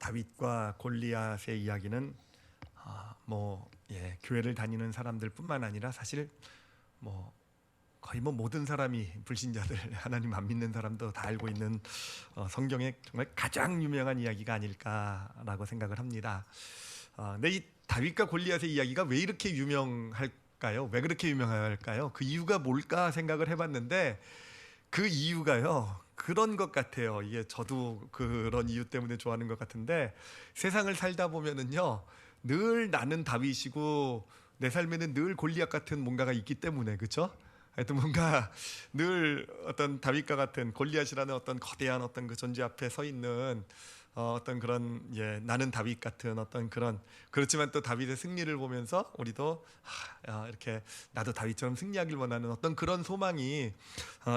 다윗과 골리앗의 이야기는 교회를 다니는 사람들뿐만 아니라 사실 거의 모든 사람이, 불신자들, 하나님 안 믿는 사람도 다 알고 있는 성경의 정말 가장 유명한 이야기가 아닐까라고 생각을 합니다. 근데 이 다윗과 골리앗의 이야기가 왜 이렇게 유명할까요? 왜 그렇게 유명할까요? 그 이유가 뭘까 생각을 해봤는데, 그 이유가요, 그런 것 같아요. 이게 저도 그런 이유 때문에 좋아하는 것 같은데, 세상을 살다 보면은요, 늘 나는 다윗이고 내 삶에는 늘 골리앗 같은 뭔가가 있기 때문에, 그렇죠? 하여튼 뭔가 늘 어떤 다윗과 같은, 골리앗이라는 어떤 거대한 어떤 그 존재 앞에 서 있는 어떤 그런, 나는 다윗 같은 어떤 그런, 그렇지만 또 다윗의 승리를 보면서 우리도 이렇게 나도 다윗처럼 승리하길 원하는 어떤 그런 소망이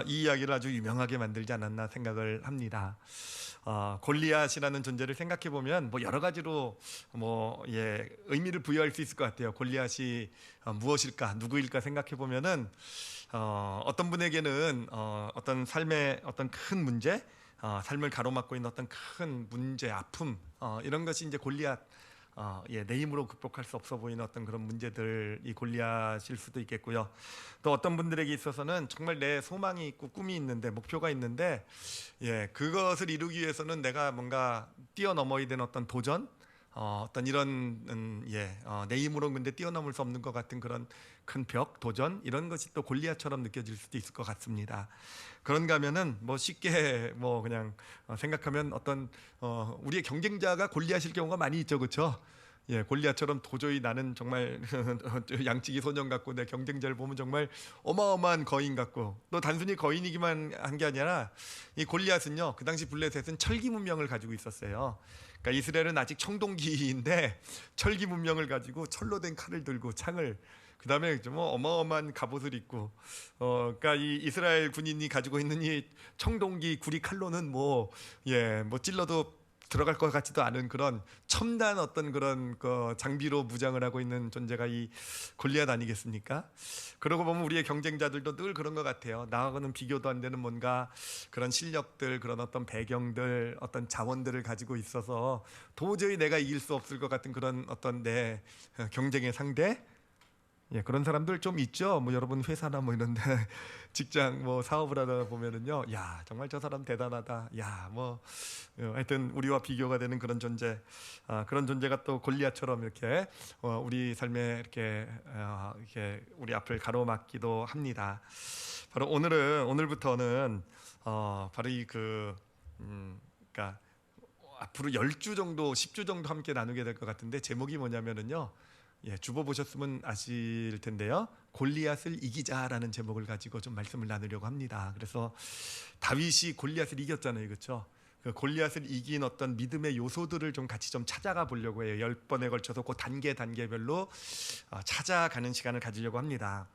이 이야기를 아주 유명하게 만들지 않았나 생각을 합니다. 골리앗이라는 존재를 생각해 보면 여러 가지로 의미를 부여할 수 있을 것 같아요. 골리앗이 무엇일까, 누구일까 생각해 보면은 어떤 분에게는 어떤 삶의 어떤 큰 문제, 삶을 가로막고 있는 어떤 큰 문제, 아픔, 이런 것이 이제 골리앗, 내 힘으로 극복할 수 없어 보이는 어떤 그런 문제들이 골리앗일 수도 있겠고요. 또 어떤 분들에게 있어서는 정말 내 소망이 있고 꿈이 있는데, 목표가 있는데, 그것을 이루기 위해서는 내가 뭔가 뛰어넘어야 되는 어떤 도전, 어떤 이런 내 힘으로 근데 뛰어넘을 수 없는 것 같은 그런 큰 벽, 도전, 이런 것이 또 골리앗처럼 느껴질 수도 있을 것 같습니다. 그런가 하면은 쉽게 그냥 생각하면 어떤 우리의 경쟁자가 골리앗일 경우가 많이 있죠, 그렇죠? 골리앗처럼 도저히 나는 정말 양치기 소년 같고, 내 경쟁자를 보면 정말 어마어마한 거인 같고, 또 단순히 거인이기만 한 게 아니라 이 골리앗은요, 그 당시 블레셋은 철기 문명을 가지고 있었어요. 그러니까 이스라엘은 아직 청동기인데 철기 문명을 가지고 철로 된 칼을 들고 창을, 그 다음에 좀 어마어마한 갑옷을 입고, 그러니까 이 이스라엘 군인이 가지고 있는 이 청동기 구리 칼로는 찔러도 들어갈 것 같지도 않은 그런 첨단 어떤 그런 장비로 무장을 하고 있는 존재가 이 골리앗 아니겠습니까? 그러고 보면 우리의 경쟁자들도 늘 그런 것 같아요. 나하고는 비교도 안 되는 뭔가 그런 실력들, 그런 어떤 배경들, 어떤 자원들을 가지고 있어서 도저히 내가 이길 수 없을 것 같은 그런 어떤 내 경쟁의 상대, 그런 사람들 좀 있죠. 여러분 회사나 이런데 직장 사업을 하다 보면은요, 야, 정말 저 사람 대단하다. 야, 하여튼 우리와 비교가 되는 그런 존재, 그런 존재가 또 골리앗처럼 이렇게 우리 삶에 이렇게 우리 앞을 가로막기도 합니다. 바로 오늘부터는 바로 그러니까 앞으로 10주 정도, 10주 정도 함께 나누게 될 것 같은데, 제목이 뭐냐면은요, 주보 보셨으면 아실 텐데요, 골리앗을 이기자라는 제목을 가지고 좀 말씀을 나누려고 합니다. 그래서 다윗이 골리앗을 이겼잖아요, 그렇죠? 그 골리앗을 이긴 어떤 믿음의 요소들을 좀 같이 좀 찾아가 보려고 해요. 10번에 걸쳐서 그 단계별로 찾아가는 시간을 가지려고 합니다.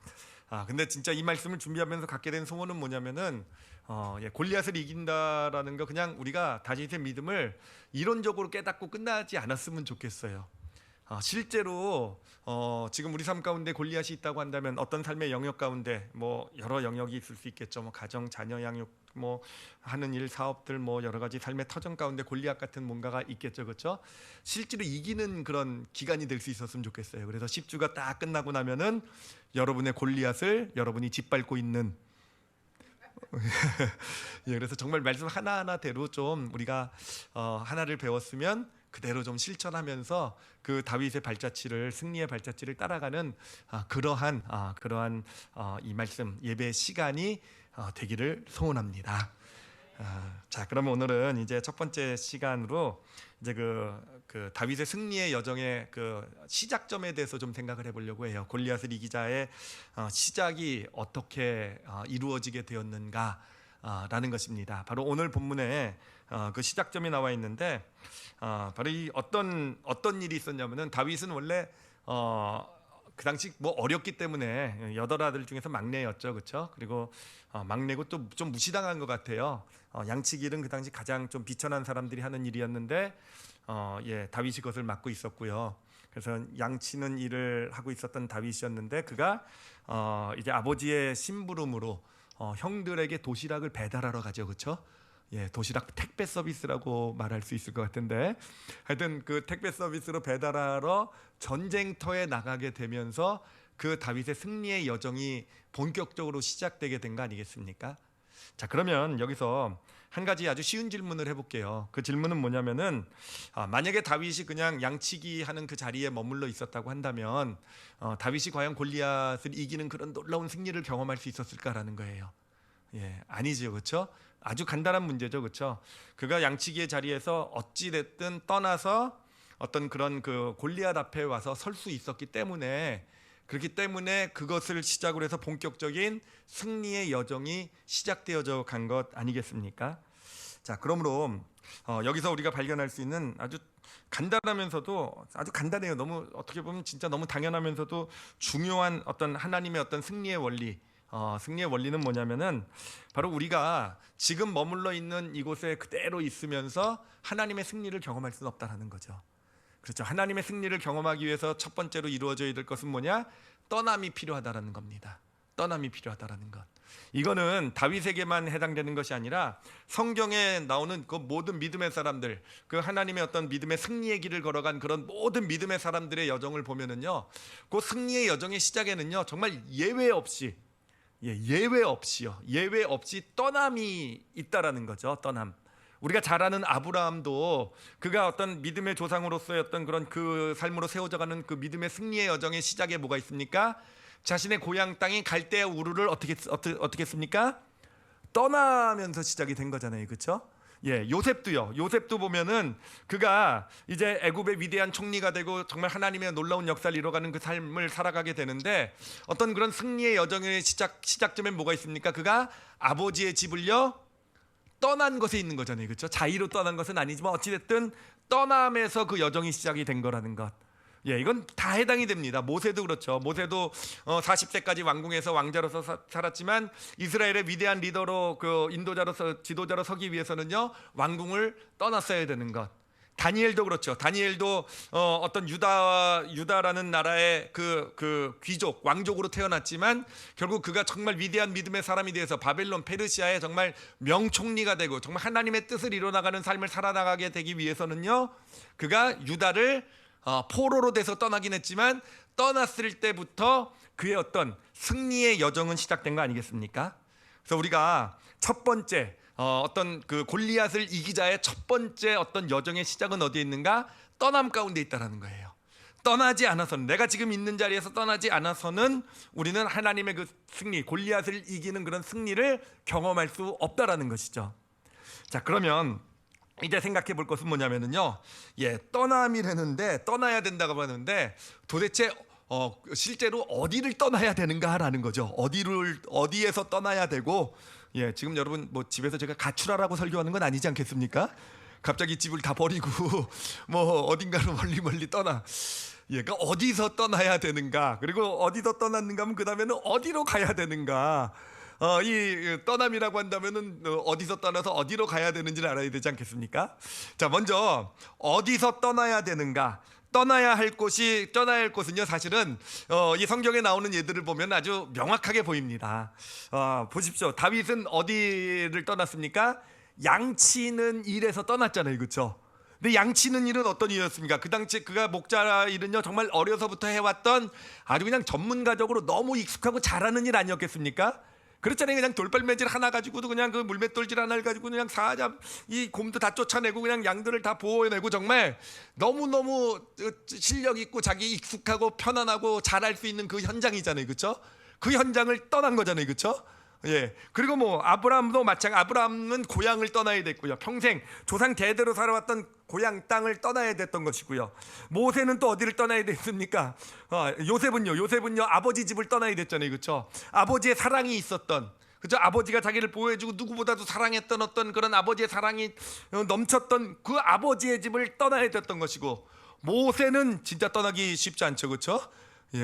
근데 진짜 이 말씀을 준비하면서 갖게 된 소원은 뭐냐면은, 골리앗을 이긴다라는 거, 그냥 우리가 다윗의 믿음을 이론적으로 깨닫고 끝나지 않았으면 좋겠어요. 실제로 지금 우리 삶 가운데 골리앗이 있다고 한다면, 어떤 삶의 영역 가운데 여러 영역이 있을 수 있겠죠. 가정, 자녀 양육, 하는 일, 사업들, 여러 가지 삶의 터전 가운데 골리앗 같은 뭔가가 있겠죠, 그렇죠? 실제로 이기는 그런 기간이 될 수 있었으면 좋겠어요. 그래서 10주가 딱 끝나고 나면은 여러분의 골리앗을 여러분이 짓밟고 있는 그래서 정말 말씀 하나하나대로 좀 우리가 하나를 배웠으면 그대로 좀 실천하면서 그 다윗의 발자취를, 승리의 발자취를 따라가는 그러한 이 말씀 예배 시간이 되기를 소원합니다. 자, 그러면 오늘은 이제 첫 번째 시간으로 이제 그 다윗의 승리의 여정의 그 시작점에 대해서 좀 생각을 해보려고 해요. 골리앗을 이기자의 시작이 어떻게 이루어지게 되었는가 라는 것입니다. 바로 오늘 본문에 그 시작점이 나와 있는데, 바로 이 어떤 일이 있었냐면은, 다윗은 원래 그 당시 어렸기 때문에 8아들 중에서 막내였죠, 그렇죠? 그리고 막내고 또 좀 무시당한 것 같아요. 양치기는 그 당시 가장 좀 비천한 사람들이 하는 일이었는데, 다윗이 그것을 맡고 있었고요. 그래서 양치는 일을 하고 있었던 다윗이었는데, 그가 이제 아버지의 심부름으로 형들에게 도시락을 배달하러 가죠, 그렇죠? 도시락 택배 서비스라고 말할 수 있을 것 같은데, 하여튼 그 택배 서비스로 배달하러 전쟁터에 나가게 되면서 그 다윗의 승리의 여정이 본격적으로 시작되게 된 거 아니겠습니까? 자, 그러면 여기서 한 가지 아주 쉬운 질문을 해볼게요. 그 질문은 뭐냐면은, 만약에 다윗이 그냥 양치기 하는 그 자리에 머물러 있었다고 한다면 다윗이 과연 골리앗을 이기는 그런 놀라운 승리를 경험할 수 있었을까라는 거예요. 아니죠, 그렇죠? 아주 간단한 문제죠, 그렇죠? 그가 양치기의 자리에서 어찌 됐든 떠나서 어떤 그런 그 골리앗 앞에 와서 설 수 있었기 때문에, 그렇기 때문에 그것을 시작으로 해서 본격적인 승리의 여정이 시작되어져 간 것 아니겠습니까? 자, 그러므로 여기서 우리가 발견할 수 있는 아주 간단하면서도 아주 간단해요. 너무 어떻게 보면 진짜 너무 당연하면서도 중요한 어떤 하나님의 어떤 승리의 원리. 승리의 원리는 뭐냐면은 바로 우리가 지금 머물러 있는 이곳에 그대로 있으면서 하나님의 승리를 경험할 수는 없다라는 거죠. 그렇죠. 하나님의 승리를 경험하기 위해서 첫 번째로 이루어져야 될 것은 뭐냐? 떠남이 필요하다라는 겁니다. 떠남이 필요하다라는 것. 이거는 다윗에게만 해당되는 것이 아니라 성경에 나오는 그 모든 믿음의 사람들, 그 하나님의 어떤 믿음의 승리의 길을 걸어간 그런 모든 믿음의 사람들의 여정을 보면은요, 그 승리의 여정의 시작에는요, 정말 예외 없이 떠남이 있다라는 거죠. 떠남. 우리가 잘 아는 아브라함도 그가 어떤 믿음의 조상으로서의 어떤 그런 그 삶으로 세워져가는 그 믿음의 승리의 여정의 시작에 뭐가 있습니까? 자신의 고향 땅인 갈대아 우르를 어떻게 했습니까? 떠나면서 시작이 된 거잖아요, 그렇죠? 요셉도요. 요셉도 보면은 그가 이제 애굽의 위대한 총리가 되고 정말 하나님의 놀라운 역사를 이뤄가는 그 삶을 살아가게 되는데, 어떤 그런 승리의 여정의 시작점에 뭐가 있습니까? 그가 아버지의 집을요 떠난 것에 있는 거잖아요, 그렇죠? 자의로 떠난 것은 아니지만 어찌됐든 떠남에서 그 여정이 시작이 된 거라는 것. 이건 다 해당이 됩니다. 모세도 그렇죠. 모세도 40세까지 왕궁에서 왕자로서 살았지만 이스라엘의 위대한 리더로 그 인도자로서 지도자로 서기 위해서는요 왕궁을 떠났어야 되는 것. 다니엘도 그렇죠. 다니엘도 어떤 유다라는 나라의 그 귀족 왕족으로 태어났지만 결국 그가 정말 위대한 믿음의 사람이 되어서 바벨론 페르시아의 정말 명총리가 되고 정말 하나님의 뜻을 이뤄나가는 삶을 살아나가게 되기 위해서는요 그가 유다를 포로로 돼서 떠나긴 했지만 떠났을 때부터 그의 어떤 승리의 여정은 시작된 거 아니겠습니까? 그래서 우리가 첫 번째 어떤 그 골리앗을 이기자의 첫 번째 어떤 여정의 시작은 어디에 있는가? 떠남 가운데 있다라는 거예요. 떠나지 않아서는, 내가 지금 있는 자리에서 떠나지 않아서는 우리는 하나님의 그 승리, 골리앗을 이기는 그런 승리를 경험할 수 없다라는 것이죠. 자, 그러면 이제 생각해 볼 것은 뭐냐면은요, 떠남이라는데 떠나야 된다고 하는데 도대체 실제로 어디를 떠나야 되는가라는 거죠. 어디에서 떠나야 되고, 지금 여러분 뭐 집에서 제가 가출하라고 설교하는 건 아니지 않겠습니까? 갑자기 집을 다 버리고 뭐 어딘가로 멀리 떠나. 그러니까 어디서 떠나야 되는가, 그리고 어디서 떠났는가 하면 그 다음에는 어디로 가야 되는가. 이 떠남이라고 한다면은 어디서 떠나서 어디로 가야 되는지를 알아야 되지 않겠습니까? 자, 먼저 어디서 떠나야 되는가? 떠나야 할 곳은요 사실은 이 성경에 나오는 예들을 보면 아주 명확하게 보입니다. 보십시오. 다윗은 어디를 떠났습니까? 양치는 일에서 떠났잖아요, 그렇죠? 근데 양치는 일은 어떤 일이었습니까? 그 당시 그가 목자 일은요 정말 어려서부터 해왔던 아주 그냥 전문가적으로 너무 익숙하고 잘하는 일 아니었겠습니까? 그렇잖아요. 그냥 돌발매질 하나 가지고도 그냥 그 물맷돌질 하나를 가지고 그냥 이 곰도 다 쫓아내고 그냥 양들을 다 보호해내고 정말 너무너무 실력 있고 자기 익숙하고 편안하고 잘할 수 있는 그 현장이잖아요, 그렇죠? 그 현장을 떠난 거잖아요, 그렇죠? 그리고 뭐 아브라함도 마찬가지. 아브라함은 고향을 떠나야 됐고요. 평생 조상 대대로 살아왔던 고향 땅을 떠나야 됐던 것이고요. 모세는 또 어디를 떠나야 됐습니까? 요셉은요 아버지 집을 떠나야 됐잖아요, 그렇죠? 아버지의 사랑이 있었던, 그죠? 아버지가 자기를 보호해주고 누구보다도 사랑했던 어떤 그런 아버지의 사랑이 넘쳤던 그 아버지의 집을 떠나야 됐던 것이고, 모세는 진짜 떠나기 쉽지 않죠, 그렇죠?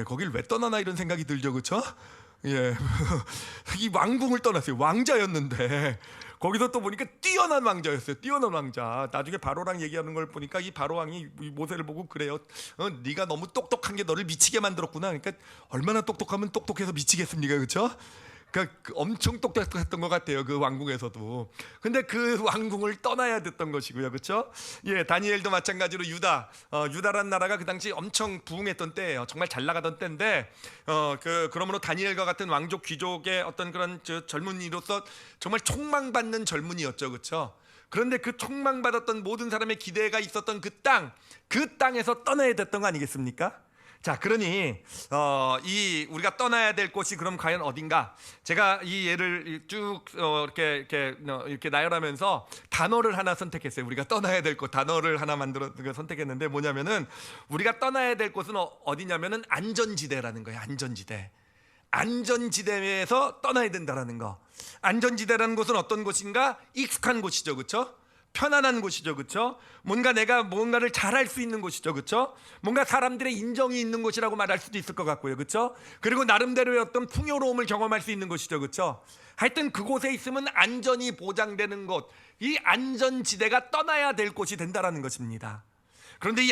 거길 왜 떠나나 이런 생각이 들죠, 그렇죠? 이 왕궁을 떠났어요. 왕자였는데 거기서 또 보니까 뛰어난 왕자였어요. 뛰어난 왕자. 나중에 바로랑 얘기하는 걸 보니까 이 바로왕이 모세를 보고 그래요. 네가 너무 똑똑한 게 너를 미치게 만들었구나. 그러니까 얼마나 똑똑하면 똑똑해서 미치겠습니까, 그렇죠? 그 엄청 똑똑했던 것 같아요. 그 왕궁에서도. 근데 그 왕궁을 떠나야 됐던 것이고요, 그렇죠? 예, 다니엘도 마찬가지로 유다란 나라가 그 당시 엄청 부흥했던 때예요. 정말 잘 나가던 때인데, 그러므로 다니엘과 같은 왕족 귀족의 어떤 그런 젊은이로서 정말 촉망받는 젊은이였죠, 그렇죠? 그런데 그 촉망받았던 모든 사람의 기대가 있었던 그 땅에서 떠나야 됐던 거 아니겠습니까? 자, 그러니 우리가 떠나야 될 곳이 그럼 과연 어딘가? 제가 이 예를 쭉 이렇게 나열하면서 단어를 하나 선택했어요. 우리가 떠나야 될 곳 단어를 하나 선택했는데 뭐냐면은 우리가 떠나야 될 곳은 어디냐면은 안전지대라는 거예요. 안전지대에서 떠나야 된다라는 거. 안전지대라는 곳은 어떤 곳인가? 익숙한 곳이죠, 그렇죠? 편안한 곳이죠, 그렇죠? 내가 뭔가를 잘할 수 있는 곳이죠, 그렇죠? 뭔가 사람들의 인정이 있는 곳이라고 말할 수도 있을 것 같고요, 그렇죠? 그리고 나름대로의 어떤 풍요로움을 경험할 수 있는 곳이죠, 그렇죠? 하여튼 그곳에 있으면 안전이 보장되는 곳, 이 안전지대가 떠나야 될 곳이 된다라는 것입니다. 그런데 이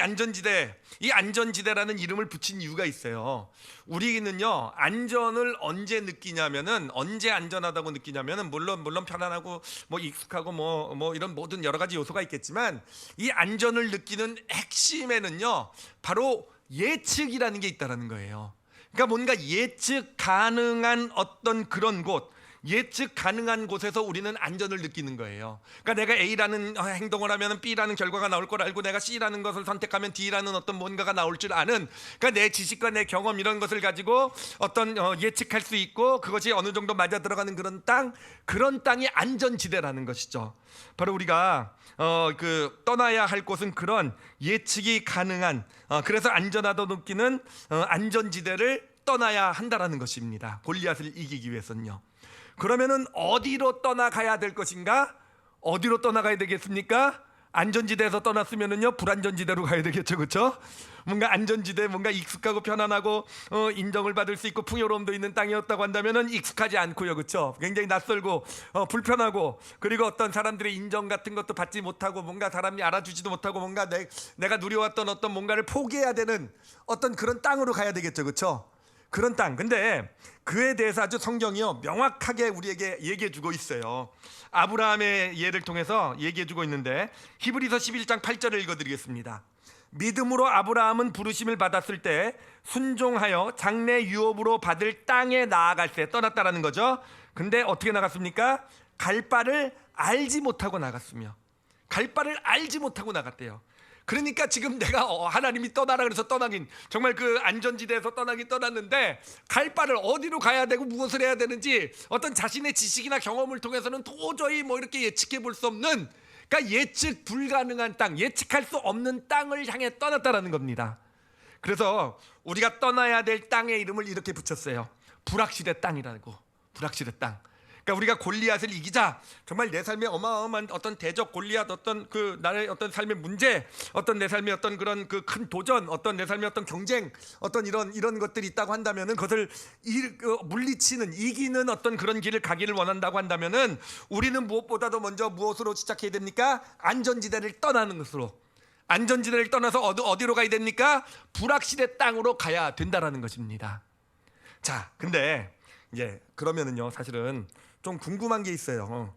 안전지대라는 이름을 붙인 이유가 있어요. 우리는요, 안전을 언제 느끼냐면은, 언제 안전하다고 느끼냐면은, 물론 편안하고 뭐 익숙하고 뭐 이런 모든 여러 가지 요소가 있겠지만, 이 안전을 느끼는 핵심에는요, 바로 예측이라는 게 있다라는 거예요. 그러니까 뭔가 예측 가능한 어떤 그런 곳, 예측 가능한 곳에서 우리는 안전을 느끼는 거예요. 그러니까 내가 A라는 행동을 하면 B라는 결과가 나올 걸 알고 내가 C라는 것을 선택하면 D라는 어떤 뭔가가 나올 줄 아는, 그러니까 내 지식과 내 경험 이런 것을 가지고 어떤 예측할 수 있고 그것이 어느 정도 맞아 들어가는 그런 땅이 안전지대라는 것이죠. 바로 우리가 떠나야 할 곳은 그런 예측이 가능한, 그래서 안전하다고 느끼는 안전지대를 떠나야 한다라는 것입니다. 골리앗을 이기기 위해서는요. 그러면은 어디로 떠나가야 될 것인가? 어디로 떠나가야 되겠습니까? 안전지대에서 떠났으면은요, 불안전지대로 가야 되겠죠, 그렇죠? 뭔가 안전지대, 뭔가 익숙하고 편안하고 인정을 받을 수 있고 풍요로움도 있는 땅이었다고 한다면은 익숙하지 않고요, 그렇죠? 굉장히 낯설고 불편하고, 그리고 어떤 사람들의 인정 같은 것도 받지 못하고, 뭔가 사람이 알아주지도 못하고, 뭔가 내가 누려왔던 어떤 뭔가를 포기해야 되는 어떤 그런 땅으로 가야 되겠죠, 그렇죠? 그런 땅. 근데 그에 대해서 아주 성경이요, 명확하게 우리에게 얘기해주고 있어요. 아브라함의 예를 통해서 얘기해주고 있는데, 히브리서 11장 8절을 읽어드리겠습니다. 믿음으로 아브라함은 부르심을 받았을 때 순종하여 장래 유업으로 받을 땅에 나아갈새 떠났다라는 거죠. 근데 어떻게 나갔습니까? 갈 바를 알지 못하고 나갔으며, 갈 바를 알지 못하고 나갔대요. 그러니까 지금 내가 하나님이 떠나라 그래서 떠나긴, 정말 그 안전지대에서 떠났는데 갈 바를 어디로 가야 되고 무엇을 해야 되는지 어떤 자신의 지식이나 경험을 통해서는 도저히 이렇게 예측해 볼 수 없는, 그러니까 예측 불가능한 땅, 예측할 수 없는 땅을 향해 떠났다라는 겁니다. 그래서 우리가 떠나야 될 땅의 이름을 이렇게 붙였어요. 불확실의 땅이라고. 불확실의 땅. 그러니까 우리가 골리앗을 이기자, 정말 내 삶에 어마어마한 어떤 대적 골리앗, 어떤 그 나의 어떤 삶의 문제, 어떤 내 삶의 어떤 그런 그 큰 도전, 어떤 내 삶의 어떤 경쟁, 어떤 이런 것들이 있다고 한다면은 그것을 물리치는, 이기는 어떤 그런 길을 가기를 원한다고 한다면은 우리는 무엇보다도 먼저 무엇으로 시작해야 됩니까? 안전지대를 떠나는 것으로. 안전지대를 떠나서 어디로 가야 됩니까? 불확실의 땅으로 가야 된다라는 것입니다. 자, 근데 그러면은요, 사실은 좀 궁금한 게 있어요.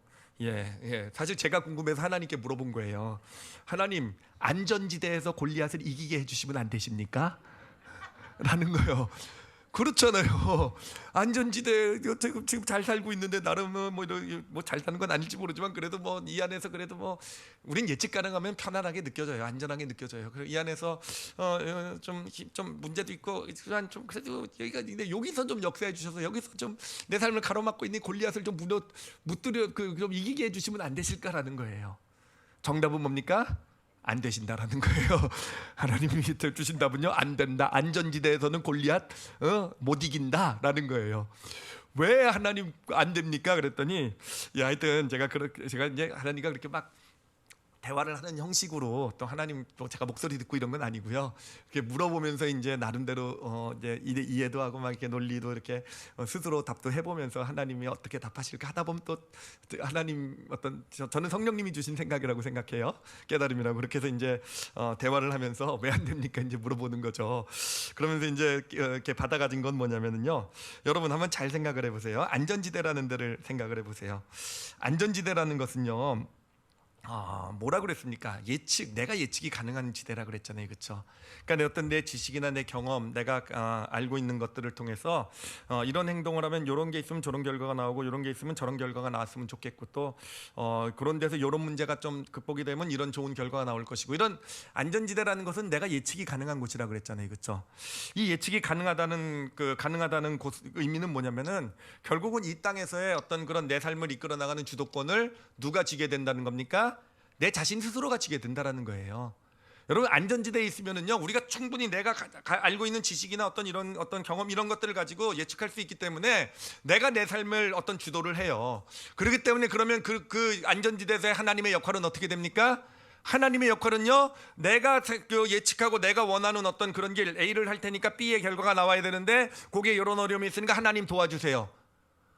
사실 제가 궁금해서 하나님께 물어본 거예요. 하나님, 안전지대에서 골리앗을 이기게 해주시면 안 되십니까? 라는 거예요. 그렇잖아요. 안전지대 지금 잘 살고 있는데 나름 뭐 잘 사는 건 아닐지 모르지만 그래도 이 안에서 그래도 우린 예측 가능하면 편안하게 느껴져요. 안전하게 느껴져요. 그리고 이 안에서 좀 문제도 있고 좀 그래도 여기서 좀 역사해 주셔서 여기서 좀 내 삶을 가로막고 있는 골리앗을 좀 무뜨려 좀 이기게 해주시면 안 되실까라는 거예요. 정답은 뭡니까? 안 되신다라는 거예요. 하나님이 주신 답은요, 안 된다. 안전지대에서는 골리앗 못 이긴다라는 거예요. 왜 하나님 안 됩니까? 그랬더니 하여튼 제가 이제 하나님과 그렇게 막 대화를 하는 형식으로 또 하나님 또 제가 목소리 듣고 이런 건 아니고요. 이렇게 물어보면서 이제 나름대로 이제 이해도 하고 막 이렇게 논리도 이렇게 스스로 답도 해보면서 하나님이 어떻게 답하실까 하다 보면 또 하나님 어떤 저는 성령님이 주신 생각이라고 생각해요. 깨달음이라고. 그렇게 해서 이제 대화를 하면서 왜 안 됩니까 이제 물어보는 거죠. 그러면서 이제 이렇게 받아가진 건 뭐냐면은요. 여러분 한번 잘 생각을 해보세요. 안전지대라는 데를 생각을 해보세요. 안전지대라는 것은요. 뭐라 그랬습니까? 내가 예측이 가능한 지대라 그랬잖아요, 그렇죠? 그러니까 어떤 내 지식이나 내 경험, 내가 알고 있는 것들을 통해서 이런 행동을 하면 이런 게 있으면 저런 결과가 나오고 이런 게 있으면 저런 결과가 나왔으면 좋겠고 또 그런 데서 이런 문제가 좀 극복이 되면 이런 좋은 결과가 나올 것이고 이런 안전지대라는 것은 내가 예측이 가능한 곳이라 그랬잖아요, 그렇죠? 이 예측이 가능하다는 의미는 뭐냐면은 결국은 이 땅에서의 어떤 그런 내 삶을 이끌어 나가는 주도권을 누가 쥐게 된다는 겁니까? 내 자신 스스로가 지게 된다라는 거예요. 여러분 안전지대에 있으면은요 우리가 충분히 내가 알고 있는 지식이나 어떤 경험 이런 것들을 가지고 예측할 수 있기 때문에 내가 내 삶을 어떤 주도를 해요. 그렇기 때문에 그러면 그 안전지대에서의 하나님의 역할은 어떻게 됩니까? 하나님의 역할은요 내가 예측하고 내가 원하는 어떤 그런 길 A를 할 테니까 B의 결과가 나와야 되는데 거기에 이런 어려움이 있으니까 하나님 도와주세요.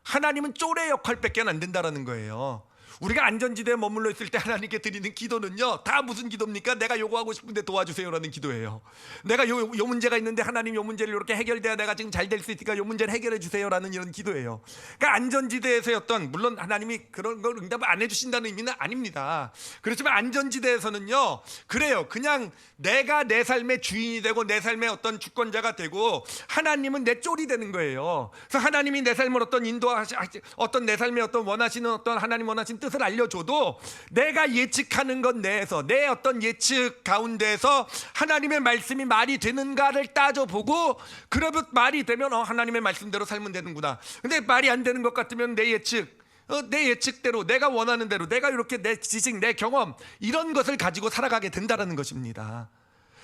하나님은 쫄의 역할밖에 안 된다라는 거예요. 우리가 안전지대에 머물러 있을 때 하나님께 드리는 기도는요 다 무슨 기도입니까? 내가 요거 하고 싶은데 도와주세요라는 기도예요. 내가 요 문제가 있는데 하나님 요 문제를 이렇게 해결돼야 내가 지금 잘 될 수 있으니까 요 문제를 해결해 주세요라는 이런 기도예요. 그러니까 안전지대에서의 물론 하나님이 그런 걸 응답을 안 해주신다는 의미는 아닙니다. 그렇지만 안전지대에서는요 그래요. 그냥 내가 내 삶의 주인이 되고 내 삶의 어떤 주권자가 되고 하나님은 내 쫄이 되는 거예요. 그래서 하나님이 내 삶을 어떤 내 삶의 어떤 원하시는 어떤 하나님 원하시는 뜻을 알려줘도 내가 예측하는 것 내에서 내 어떤 예측 가운데에서 하나님의 말씀이 말이 되는가를 따져보고 그러면 말이 되면 하나님의 말씀대로 살면 되는구나. 근데 말이 안 되는 것 같으면 내 예측대로 내가 원하는 대로 내가 이렇게 내 지식 내 경험 이런 것을 가지고 살아가게 된다는 것입니다.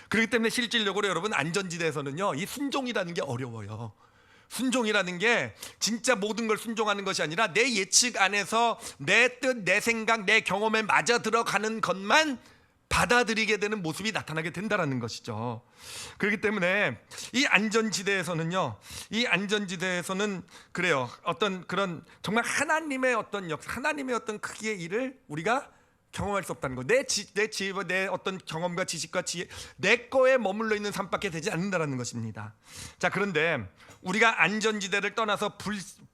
그렇기 때문에 실질적으로 여러분 안전지대에서는요 이 순종이라는 게 어려워요. 순종이라는 게 진짜 모든 걸 순종하는 것이 아니라 내 예측 안에서 내 뜻, 내 생각, 내 경험에 맞아 들어가는 것만 받아들이게 되는 모습이 나타나게 된다는 것이죠. 그렇기 때문에 이 안전지대에서는 그래요. 어떤 그런 정말 하나님의 어떤 하나님의 어떤 크기의 일을 우리가 경험할 수 없다는 거. 내 지혜와 내 어떤 경험과 지식과 지혜 내 거에 머물러 있는 삶밖에 되지 않는다는 것입니다. 자, 그런데 우리가 안전지대를 떠나서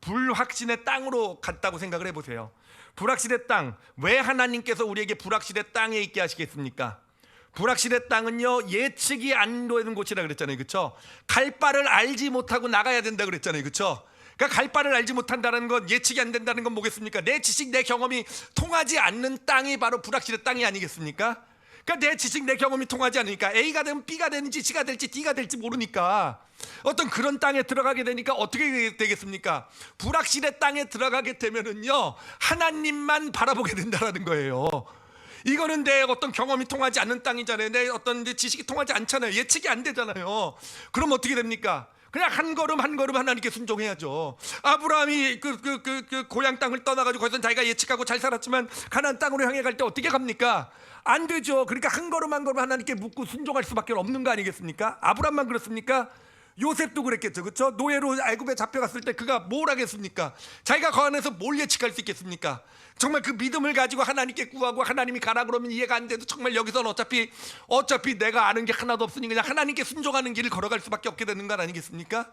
불확신의 땅으로 갔다고 생각을 해보세요. 불확실의 땅. 왜 하나님께서 우리에게 불확실의 땅에 있게 하시겠습니까? 불확실의 땅은요 예측이 안 되는 곳이라 그랬잖아요, 그렇죠? 갈 바를 알지 못하고 나가야 된다 그랬잖아요, 그렇죠? 그러니까 갈 바를 알지 못한다는 건 예측이 안 된다는 건 뭐겠습니까? 내 지식, 내 경험이 통하지 않는 땅이 바로 불확실의 땅이 아니겠습니까? 그러니까 내 지식, 내 경험이 통하지 않으니까 A가 되면 B가 되는지 C가 될지 D가 될지 모르니까 어떤 그런 땅에 들어가게 되니까 어떻게 되겠습니까? 불확실의 땅에 들어가게 되면은요 하나님만 바라보게 된다는 거예요. 이거는 내 어떤 경험이 통하지 않는 땅이잖아요. 내 어떤 지식이 통하지 않잖아요. 예측이 안 되잖아요. 그럼 어떻게 됩니까? 그냥 한 걸음 한 걸음 하나님께 순종해야죠. 아브라함이 그 고향 땅을 떠나가지고 거기서 자기가 예측하고 잘 살았지만 가나안 땅으로 향해 갈 때 어떻게 갑니까? 안 되죠. 그러니까 한 걸음 한 걸음 하나님께 묻고 순종할 수밖에 없는 거 아니겠습니까? 아브라함만 그렇습니까? 요셉도 그랬겠죠, 그렇죠? 노예로 애굽에 잡혀갔을 때 그가 뭘 하겠습니까? 자기가 그 안에서 뭘 예측할 수 있겠습니까? 정말 그 믿음을 가지고 하나님께 구하고 하나님이 가라 그러면 이해가 안 돼도 정말 여기서는 어차피 내가 아는 게 하나도 없으니 그냥 하나님께 순종하는 길을 걸어갈 수밖에 없게 되는 건 아니겠습니까?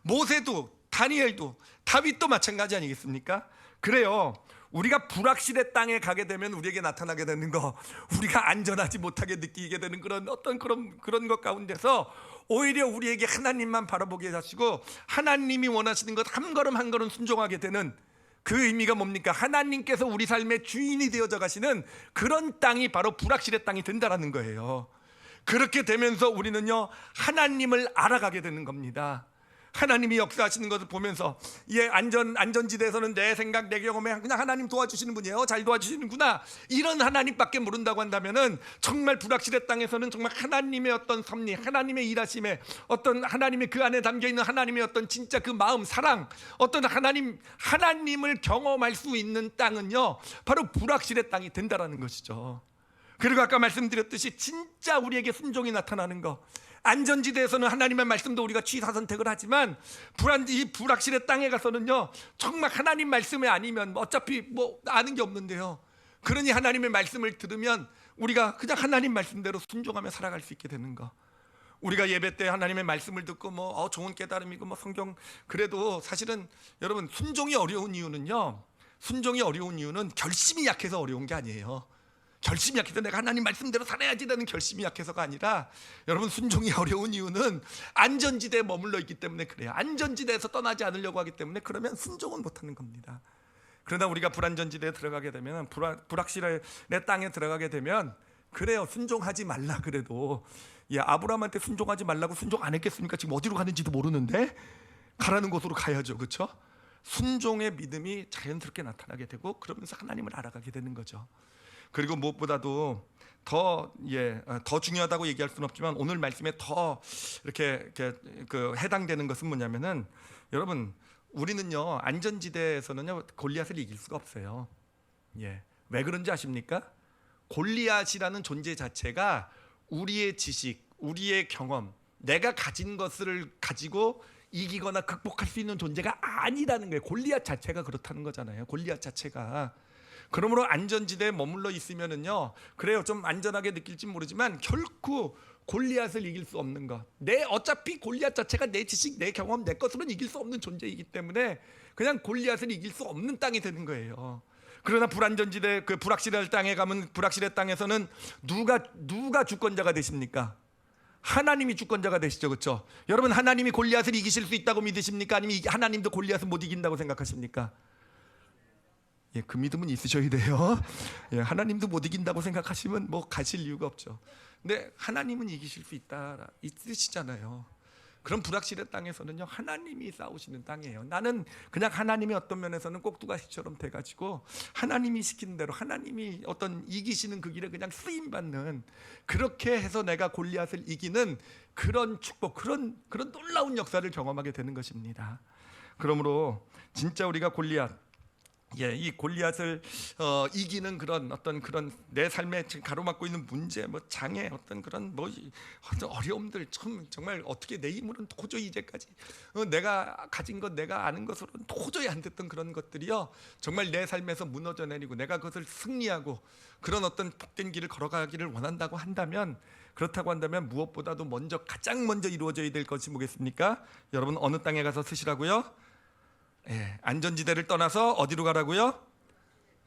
모세도 다니엘도 다윗도 마찬가지 아니겠습니까? 그래요. 우리가 불확실의 땅에 가게 되면 우리에게 나타나게 되는 거, 우리가 안전하지 못하게 느끼게 되는 그런 것 가운데서 오히려 우리에게 하나님만 바라보게 하시고 하나님이 원하시는 것 한 걸음 한 걸음 순종하게 되는 그 의미가 뭡니까? 하나님께서 우리 삶의 주인이 되어져 가시는 그런 땅이 바로 불확실의 땅이 된다라는 거예요. 그렇게 되면서 우리는요 하나님을 알아가게 되는 겁니다. 하나님이 역사하시는 것을 보면서 안전지대에서는 내 생각, 내 경험에 그냥 하나님 도와주시는 분이에요. 잘 도와주시는구나. 이런 하나님밖에 모른다고 한다면은 정말 불확실의 땅에서는 정말 하나님의 어떤 섭리, 하나님의 일하심에 어떤 하나님의 그 안에 담겨 있는 하나님의 어떤 진짜 그 마음, 사랑, 어떤 하나님을 경험할 수 있는 땅은요 바로 불확실의 땅이 된다라는 것이죠. 그리고 아까 말씀드렸듯이 진짜 우리에게 순종이 나타나는 거, 안전지대에서는 하나님의 말씀도 우리가 취사 선택을 하지만 이 불확실의 땅에 가서는요 정말 하나님 말씀이 아니면 어차피 뭐 아는 게 없는데요, 그러니 하나님의 말씀을 들으면 우리가 그냥 하나님 말씀대로 순종하며 살아갈 수 있게 되는 거. 우리가 예배 때 하나님의 말씀을 듣고 뭐 좋은 깨달음이고 뭐 성경, 그래도 사실은 여러분 순종이 어려운 이유는요, 순종이 어려운 이유는 결심이 약해서 어려운 게 아니에요. 결심이 약해서 내가 하나님 말씀대로 살아야지라는 결심이 약해서가 아니라, 여러분 순종이 어려운 이유는 안전지대에 머물러 있기 때문에 그래요. 안전지대에서 떠나지 않으려고 하기 때문에 그러면 순종은 못하는 겁니다. 그러나 우리가 불안전지대에 들어가게 되면, 불확실의 땅에 들어가게 되면 그래요, 순종하지 말라 그래도, 아브라함한테 순종하지 말라고 순종 안 했겠습니까? 지금 어디로 가는지도 모르는데 가라는 곳으로 가야죠, 그렇죠? 순종의 믿음이 자연스럽게 나타나게 되고 그러면서 하나님을 알아가게 되는 거죠. 그리고 무엇보다도 더 중요하다고 얘기할 수는 없지만 오늘 말씀에 더 이렇게 해당되는 것은 뭐냐면은, 여러분 우리는요 안전지대에서는요 골리앗을 이길 수가 없어요. 왜 그런지 아십니까? 골리앗이라는 존재 자체가 우리의 지식, 우리의 경험, 내가 가진 것을 가지고 이기거나 극복할 수 있는 존재가 아니라는 거예요. 골리앗 자체가 그렇다는 거잖아요. 골리앗 자체가. 그러므로 안전지대에 머물러 있으면은요, 그래요, 좀 안전하게 느낄지 모르지만 결코 골리앗을 이길 수 없는 것. 어차피 골리앗 자체가 내 지식, 내 경험, 내 것으로는 이길 수 없는 존재이기 때문에 그냥 골리앗을 이길 수 없는 땅이 되는 거예요. 그러나 불안전지대, 불확실한 땅에 가면, 불확실의 땅에서는 누가 주권자가 되십니까? 하나님이 주권자가 되시죠, 그렇죠? 여러분 하나님이 골리앗을 이기실 수 있다고 믿으십니까? 아니면 하나님도 골리앗을 못 이긴다고 생각하십니까? 그 믿음은 있으셔야 돼요. 하나님도 못 이긴다고 생각하시면 뭐 가실 이유가 없죠. 근데 하나님은 이기실 수 있으시잖아요. 그런 불확실의 땅에서는요 하나님이 싸우시는 땅이에요. 나는 그냥 하나님이 어떤 면에서는 꼭두가시처럼 돼가지고 하나님이 시키는 대로, 하나님이 어떤 이기시는 그 길에 그냥 쓰임받는, 그렇게 해서 내가 골리앗을 이기는 그런 축복, 그런 놀라운 역사를 경험하게 되는 것입니다. 그러므로 진짜 우리가 이 골리앗을 이기는 그런 내 삶에 지금 가로막고 있는 문제, 장애, 그런 어려움들, 정말 어떻게 내 힘으로는 도저히 이제까지 내가 가진 것, 내가 아는 것으로는 도저히 안 됐던 그런 것들이요, 정말 내 삶에서 무너져 내리고 내가 그것을 승리하고 그런 복된 길을 걸어가기를 원한다고 한다면, 그렇다고 한다면 무엇보다도 가장 먼저 이루어져야 될 것이 뭐겠습니까? 여러분 어느 땅에 가서 쓰시라고요? 안전지대를 떠나서 어디로 가라고요?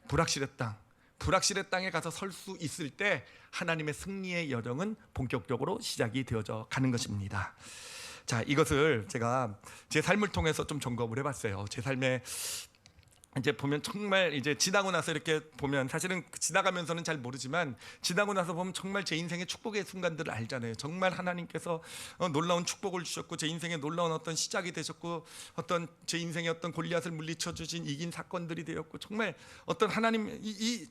불확실의 땅. 불확실의 땅에 가서 설 수 있을 때 하나님의 승리의 여정은 본격적으로 시작이 되어져 가는 것입니다. 자, 이것을 제가 제 삶을 통해서 좀 점검을 해봤어요. 제 삶에 이제 보면 정말 이제 지나고 나서 이렇게 보면, 사실은 지나가면서는 잘 모르지만 지나고 나서 보면 정말 제 인생의 축복의 순간들을 알잖아요. 정말 하나님께서 놀라운 축복을 주셨고 제 인생에 놀라운 어떤 시작이 되셨고 제 인생의 어떤 골리앗을 물리쳐 주신 이긴 사건들이 되었고, 정말 하나님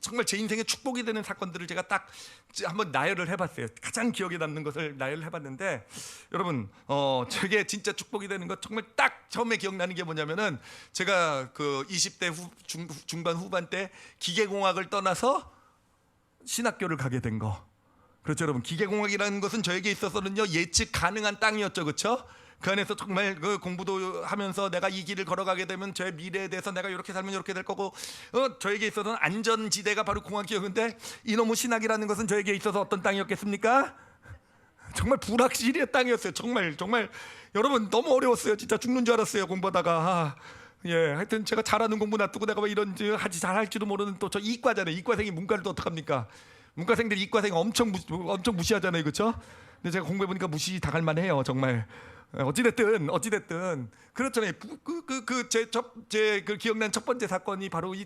정말 제 인생의 축복이 되는 사건들을 제가 딱 한번 나열을 해봤어요. 가장 기억에 남는 것을 나열을 해봤는데, 여러분 저게 진짜 축복이 되는 것, 정말 딱 처음에 기억나는 게 뭐냐면은, 제가 20대 중반 후반 때 기계공학을 떠나서 신학교를 가게 된 거. 그렇죠, 여러분. 기계공학이라는 것은 저에게 있어서는요 예측 가능한 땅이었죠, 그렇죠? 그 안에서 정말 공부도 하면서 내가 이 길을 걸어가게 되면 저의 미래에 대해서 내가 이렇게 살면 이렇게 될 거고, 저에게 있어서는 안전지대가 바로 공학이었는데, 이놈의 신학이라는 것은 저에게 있어서 어떤 땅이었겠습니까? 정말 불확실의 땅이었어요. 정말 여러분 너무 어려웠어요. 진짜 죽는 줄 알았어요, 공부하다가. 하여튼 제가 잘하는 공부 놔두고 내가 잘할지도 모르는, 또 저 이과잖아요. 이과생이 문과를 또 어떡합니까? 문과생들이 이과생 엄청 무시하잖아요, 그렇죠? 근데 제가 공부해 보니까 무시 당할 만해요, 정말. 어찌됐든 그렇잖아요. 제 기억난 첫 번째 사건이 바로 이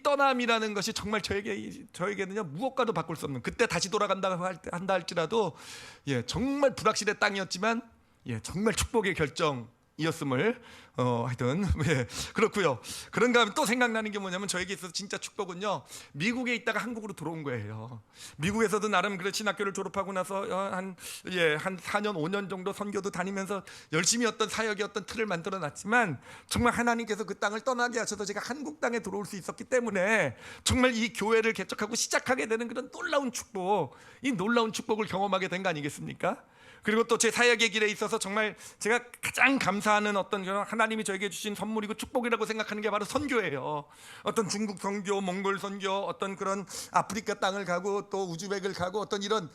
떠남이라는 것이 정말 저에게는요 무엇과도 바꿀 수 없는, 그때 다시 돌아간다 한다 할지라도 정말 불확실의 땅이었지만 정말 축복의 결정이 이었음을 하여튼 그렇고요. 그런가 하면 또 생각나는 게 뭐냐면 저에게 있어서 진짜 축복은요, 미국에 있다가 한국으로 들어온 거예요. 미국에서도 나름 그래 신학교를 졸업하고 나서 한 4년 5년 정도 선교도 다니면서 열심히 어떤 사역의 어떤 틀을 만들어 놨지만 정말 하나님께서 그 땅을 떠나게 하셔서 제가 한국 땅에 들어올 수 있었기 때문에 정말 이 교회를 개척하고 시작하게 되는 그런 놀라운 축복, 이 놀라운 축복을 경험하게 된 거 아니겠습니까? 그리고 또 제 사역의 길에 있어서 정말 제가 가장 감사하는 어떤 하나님이 저에게 주신 선물이고 축복이라고 생각하는 게 바로 선교예요. 어떤 중국 선교, 몽골 선교, 어떤 그런 아프리카 땅을 가고 또 우즈벡을 가고 어떤 이런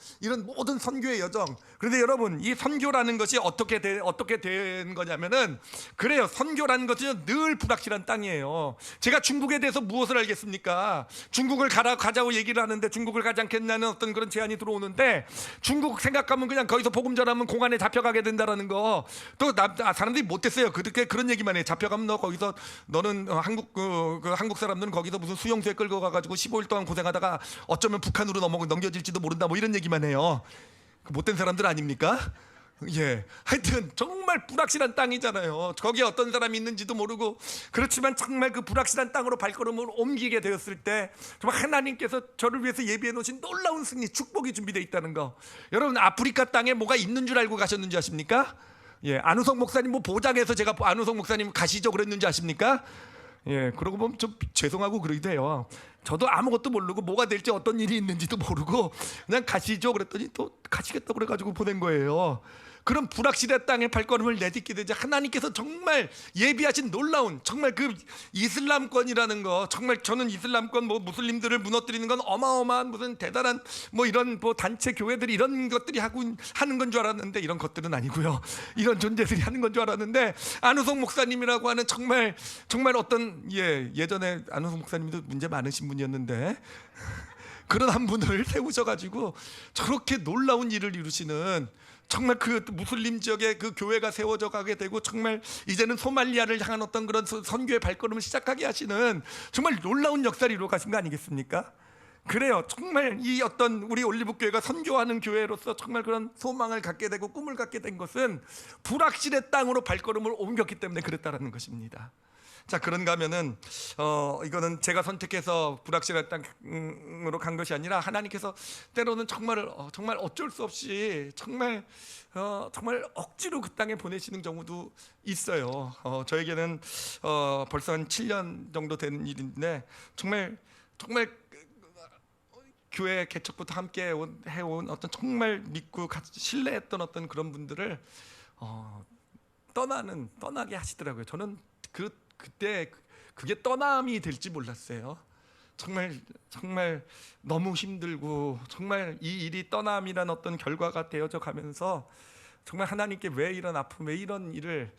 모든 선교의 여정. 그런데 여러분, 이 선교라는 것이 어떻게 된 거냐면은, 그래요, 선교라는 것은 늘 불확실한 땅이에요. 제가 중국에 대해서 무엇을 알겠습니까? 중국을 가자고 얘기를 하는데 중국을 가지 않겠냐는 어떤 그런 제안이 들어오는데, 중국 생각하면 그냥 거기서 복음 전하면 공안에 잡혀가게 된다라는 거. 또 사람들이 못됐어요. 그렇게 그런 얘기만 해. 잡혀가면 너는 한국 사람들은 거기서 무슨 수용소에 끌고 가가지고 15일 동안 고생하다가 어쩌면 북한으로 넘겨질지도 모른다, 뭐 이런 얘기만 해요. 못된 사람들 아닙니까? 하여튼 정말 불확실한 땅이잖아요. 거기에 어떤 사람이 있는지도 모르고. 그렇지만 정말 그 불확실한 땅으로 발걸음을 옮기게 되었을 때 정말 하나님께서 저를 위해서 예비해 놓으신 놀라운 승리, 축복이 준비되어 있다는 거. 여러분, 아프리카 땅에 뭐가 있는 줄 알고 가셨는지 아십니까? 안우성 목사님 보장해서 제가 안우성 목사님 가시죠 그랬는지 아십니까? 그러고 보면 좀 죄송하고 그러기도 해요. 저도 아무것도 모르고 뭐가 될지 어떤 일이 있는지도 모르고 그냥 가시죠 그랬더니 또 가시겠다고 그래가지고 보낸 거예요. 그런 불확실한 땅에 발걸음을 내딛게 되자 하나님께서 정말 예비하신 놀라운, 정말 그 이슬람권이라는 거, 정말 저는 이슬람권 무슬림들을 무너뜨리는 건 어마어마한 무슨 대단한 이런 단체 교회들이 이런 것들이 하는 건 줄 알았는데, 이런 것들은 아니고요. 이런 존재들이 하는 건 줄 알았는데, 안우성 목사님이라고 하는 정말 어떤 예전에 안우성 목사님도 문제 많으신 분이었는데 그런 한 분을 세우셔가지고 저렇게 놀라운 일을 이루시는, 정말 그 무슬림 지역에 그 교회가 세워져 가게 되고 정말 이제는 소말리아를 향한 어떤 그런 선교의 발걸음을 시작하게 하시는 정말 놀라운 역사를 이루어 가신 거 아니겠습니까? 그래요. 정말 이 어떤 우리 올리브교회가 선교하는 교회로서 정말 그런 소망을 갖게 되고 꿈을 갖게 된 것은 불확실의 땅으로 발걸음을 옮겼기 때문에 그랬다라는 것입니다. 자, 그런가 하면은 이거는 제가 선택해서 불확실한 땅으로 간 것이 아니라 하나님께서 때로는 정말 어쩔 수 없이 정말 억지로 그 땅에 보내시는 경우도 있어요. 저에게는 벌써 한 7년 정도 되는 일인데 정말 교회 개척부터 함께 해온 어떤 정말 믿고 같이 신뢰했던 어떤 그런 분들을 떠나게 하시더라고요. 저는 그때 그게 떠남이 될지 몰랐어요. 정말 너무 힘들고 정말 이 일이 떠남이란 어떤 결과가 되어져 가면서 정말 하나님께 왜 이런 아픔, 왜 이런 일을,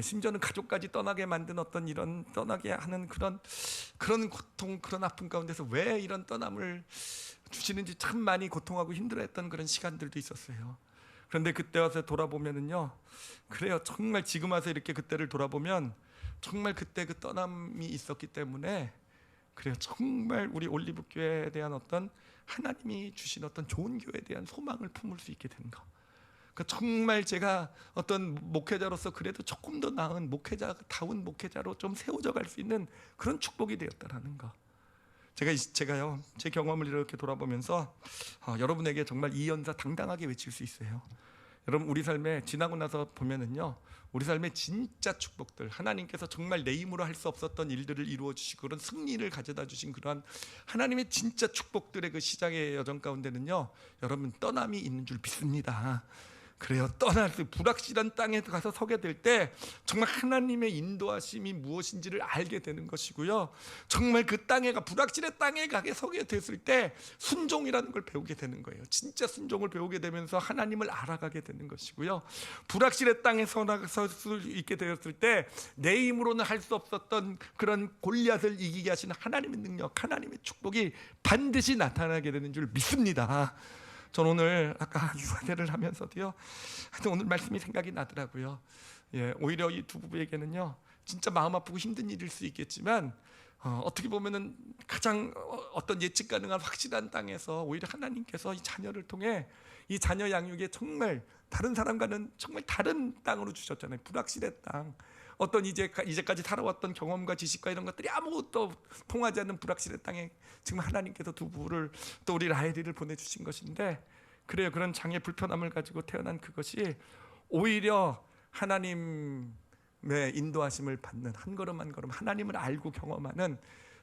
심지어는 가족까지 떠나게 만든 어떤 이런 떠나게 하는 그런 고통, 그런 아픔 가운데서 왜 이런 떠남을 주시는지 참 많이 고통하고 힘들어했던 그런 시간들도 있었어요. 그런데 그때 와서 돌아보면은요, 그래요, 정말 지금 와서 이렇게 그때를 돌아보면 정말 그때 그 떠남이 있었기 때문에 그래요, 정말 우리 올리브 교회에 대한 어떤 하나님이 주신 어떤 좋은 교회에 대한 소망을 품을 수 있게 된 거. 정말 제가 어떤 목회자로서 그래도 조금 더 나은 목회자다운 목회자로 좀 세워져 갈 수 있는 그런 축복이 되었다라는 거. 제가요, 제 경험을 이렇게 돌아보면서 여러분에게 정말 이 연사 당당하게 외칠 수 있어요. 여러분, 우리 삶에 지나고 나서 보면은요, 우리 삶의 진짜 축복들, 하나님께서 정말 내 힘으로 할 수 없었던 일들을 이루어 주시고 그런 승리를 가져다 주신 그러한 하나님의 진짜 축복들의 그 시작의 여정 가운데는요, 여러분, 떠남이 있는 줄 믿습니다. 그래요, 불확실한 땅에 가서 서게 될 때 정말 하나님의 인도하심이 무엇인지를 알게 되는 것이고요, 정말 그 불확실의 땅에 가게 서게 됐을 때 순종이라는 걸 배우게 되는 거예요. 진짜 순종을 배우게 되면서 하나님을 알아가게 되는 것이고요, 불확실의 땅에 설 수 있게 되었을 때 내 힘으로는 할 수 없었던 그런 골리앗을 이기게 하시는 하나님의 능력, 하나님의 축복이 반드시 나타나게 되는 줄 믿습니다. 전 오늘 아까 유아대를 하면서도요, 하여튼 오늘 말씀이 생각이 나더라고요. 오히려 이 두 부부에게는요, 진짜 마음 아프고 힘든 일일 수 있겠지만 어떻게 보면은 가장 어떤 예측 가능한 확실한 땅에서 오히려 하나님께서 이 자녀를 통해 이 자녀 양육에 정말 다른 사람과는 정말 다른 땅으로 주셨잖아요. 불확실의 땅. 어떤 이제까지 살아왔던 경험과 지식과 이런 것들이 아무것도 통하지 않는 불확실의 땅에 지금 하나님께서 두 부를 또 우리 라헬이를 보내주신 것인데, 그래요. 그런 장애 불편함을 가지고 태어난 그것이 오히려 하나님의 인도하심을 받는 한 걸음 한 걸음 하나님을 알고 경험하는,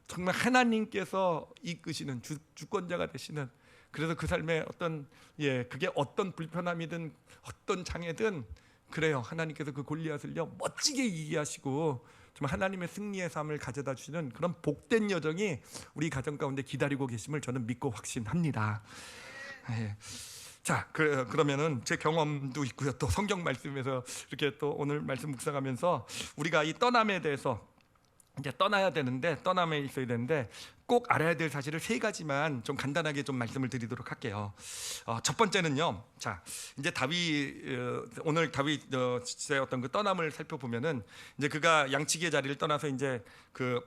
정말 하나님께서 이끄시는 주권자가 되시는, 그래서 그 삶의 어떤 그게 어떤 불편함이든 어떤 장애든 그래요. 하나님께서 그 골리앗을요 멋지게 이기하시고 정말 하나님의 승리의 삶을 가져다 주시는 그런 복된 여정이 우리 가정 가운데 기다리고 계심을 저는 믿고 확신합니다. 자, 그러면은 제 경험도 있고요. 또 성경 말씀에서 이렇게 또 오늘 말씀 묵상하면서 우리가 이 떠남에 대해서 이제 떠나야 되는데, 떠남에 있어야 되는데 꼭 알아야 될 사실을 세 가지만 좀 간단하게 좀 말씀을 드리도록 할게요. 첫 번째는요. 자, 이제 오늘 다윗의 어떤 그 떠남을 살펴보면은 이제 그가 양치기의 자리를 떠나서 이제 그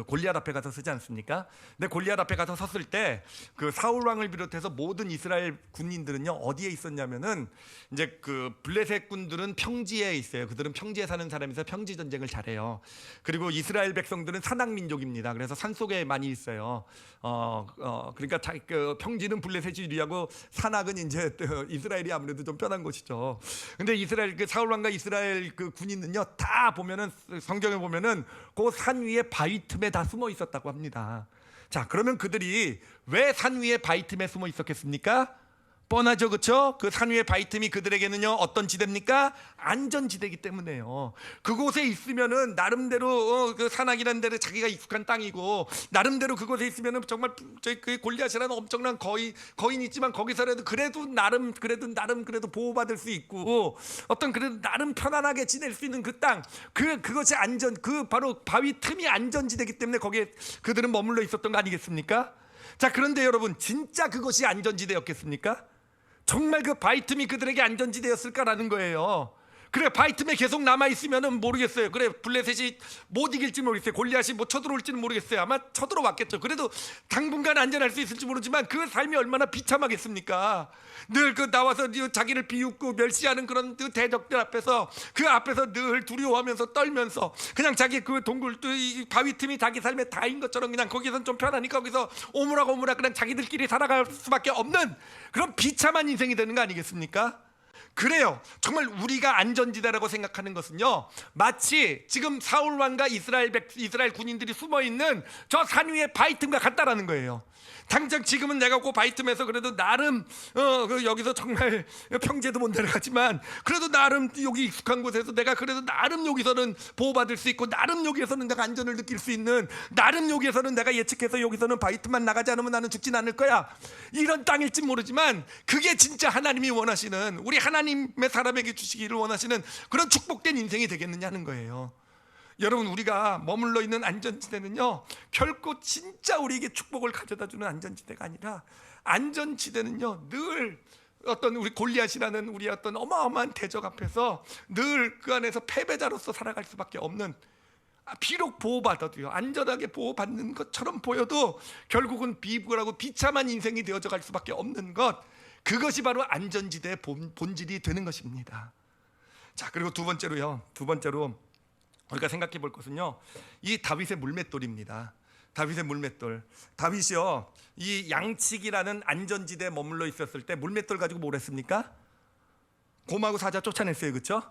골리앗 앞에 가서 서지 않습니까? 근데 골리앗 앞에 가서 섰을 때 그 사울 왕을 비롯해서 모든 이스라엘 군인들은요 어디에 있었냐면은 이제 그 블레셋 군들은 평지에 있어요. 그들은 평지에 사는 사람이서 평지 전쟁을 잘해요. 그리고 이스라엘 백성들은 산악 민족입니다. 그래서 산 속에 많이 있어요. 그러니까 그 평지는 블레셋이 유리하고 산악은 이제 이스라엘이 아무래도 좀 편한 곳이죠. 근데 이스라엘 그 사울 왕과 이스라엘 그 군인은요 다 보면은 성경에 보면은 그 산 위에 바위 틈에 다 숨어 있었다고 합니다. 자, 그러면 그들이 왜 산 위에 바위 틈에 숨어 있었겠습니까? 뻔하죠, 그렇죠? 그 산 위의 바위 틈이 그들에게는요 어떤 지대입니까? 안전지대이기 때문에요. 그곳에 있으면은 나름대로 그 산악이라는 데는 자기가 익숙한 땅이고, 나름대로 그곳에 있으면은 정말 그 골리앗이라는 엄청난 거인이 있지만 거기서라도 그래도 나름 보호받을 수 있고, 어떤 그래도 나름 편안하게 지낼 수 있는 그 땅, 그것이 바로 바위 틈이 안전지대이기 때문에 거기에 그들은 머물러 있었던 거 아니겠습니까? 자, 그런데 여러분, 진짜 그것이 안전지대였겠습니까? 정말 그 바위 틈이 그들에게 안전지대였을까라는 거예요. 그래, 바위 틈에 계속 남아있으면 모르겠어요. 그래, 블레셋이 못 이길지 모르겠어요. 골리앗이 뭐 쳐들어올지는 모르겠어요. 아마 쳐들어왔겠죠. 그래도 당분간 안전할 수 있을지 모르지만 그 삶이 얼마나 비참하겠습니까? 늘 그 나와서 자기를 비웃고 멸시하는 그런 그 대적들 앞에서, 그 앞에서 늘 두려워하면서 떨면서 그냥 자기 그 동굴 바위 틈이 자기 삶의 다인 것처럼 그냥 거기선 좀 편하니까 거기서 오므락 그냥 자기들끼리 살아갈 수밖에 없는 그런 비참한 인생이 되는 거 아니겠습니까? 그래요. 정말 우리가 안전지대라고 생각하는 것은요 마치 지금 사울 왕과 이스라엘 군인들이 숨어있는 저 산 위의 바위 틈과 같다라는 거예요. 당장 지금은 내가 그 바위 틈에서 그래도 나름 여기서 정말 평지에도 못 내려가지만 그래도 나름 여기 익숙한 곳에서 내가 그래도 나름 여기서는 보호받을 수 있고, 나름 여기에서는 내가 안전을 느낄 수 있는, 나름 여기에서는 내가 예측해서 여기서는 바위 틈만 나가지 않으면 나는 죽진 않을 거야, 이런 땅일지 모르지만 그게 진짜 하나님이 원하시는, 우리 하나님의 사람에게 주시기를 원하시는 그런 축복된 인생이 되겠느냐는 거예요. 여러분, 우리가 머물러 있는 안전지대는요 결코 진짜 우리에게 축복을 가져다주는 안전지대가 아니라, 안전지대는요 늘 어떤 우리 골리앗이라는 우리 어떤 어마어마한 대적 앞에서 늘 그 안에서 패배자로서 살아갈 수밖에 없는, 비록 보호받아도요 안전하게 보호받는 것처럼 보여도 결국은 비굴하고 비참한 인생이 되어져 갈 수밖에 없는 것, 그것이 바로 안전지대의 본질이 되는 것입니다. 자, 그리고 두 번째로 우리가 생각해 볼 것은요 이 다윗의 물맷돌입니다. 다윗의 물맷돌. 다윗이요 이 양치기라는 안전지대에 머물러 있었을 때 물맷돌 가지고 뭘 했습니까? 곰하고 사자 쫓아냈어요, 그렇죠?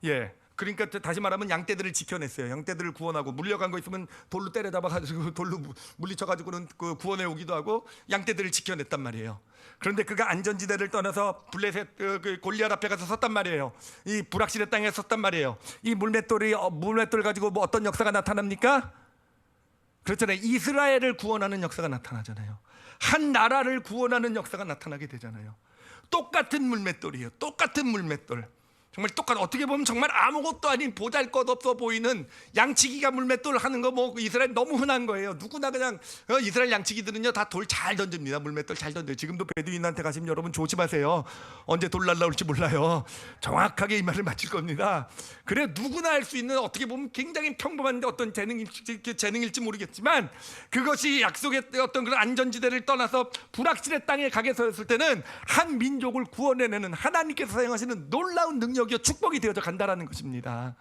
예. 그러니까 다시 말하면 양떼들을 지켜냈어요. 양떼들을 구원하고, 물려간 거 있으면 돌로 때려잡아가지고 돌로 물리쳐가지고는 그 구원해 오기도 하고 양떼들을 지켜냈단 말이에요. 그런데 그가 안전지대를 떠나서 블레셋 그 골리앗 앞에 가서 섰단 말이에요. 이 불확실의 땅에 섰단 말이에요. 이 물맷돌 가지고 뭐 어떤 역사가 나타납니까? 그렇잖아요. 이스라엘을 구원하는 역사가 나타나잖아요. 한 나라를 구원하는 역사가 나타나게 되잖아요. 똑같은 물맷돌이에요. 똑같은 물맷돌. 정말 똑같 어떻게 보면 정말 아무것도 아닌 보잘것없어 보이는 양치기가 물맷돌 하는 거 뭐 이스라엘 너무 흔한 거예요. 누구나 그냥 이스라엘 양치기들은요 다 돌 잘 던집니다. 물맷돌 잘 던져요. 지금도 베두인한테 가시면 여러분 조심하세요. 언제 돌 날라올지 몰라요. 정확하게 이 말을 맞힐 겁니다. 그래 누구나 할 수 있는 어떻게 보면 굉장히 평범한데 어떤 재능일지 모르겠지만 그것이 약속의 어떤 그런 안전지대를 떠나서 불확실의 땅에 가게 섰을 때는 한 민족을 구원해내는 하나님께서 사용하시는 놀라운 능력이요 축복이 되어져 간다라는 것입니다.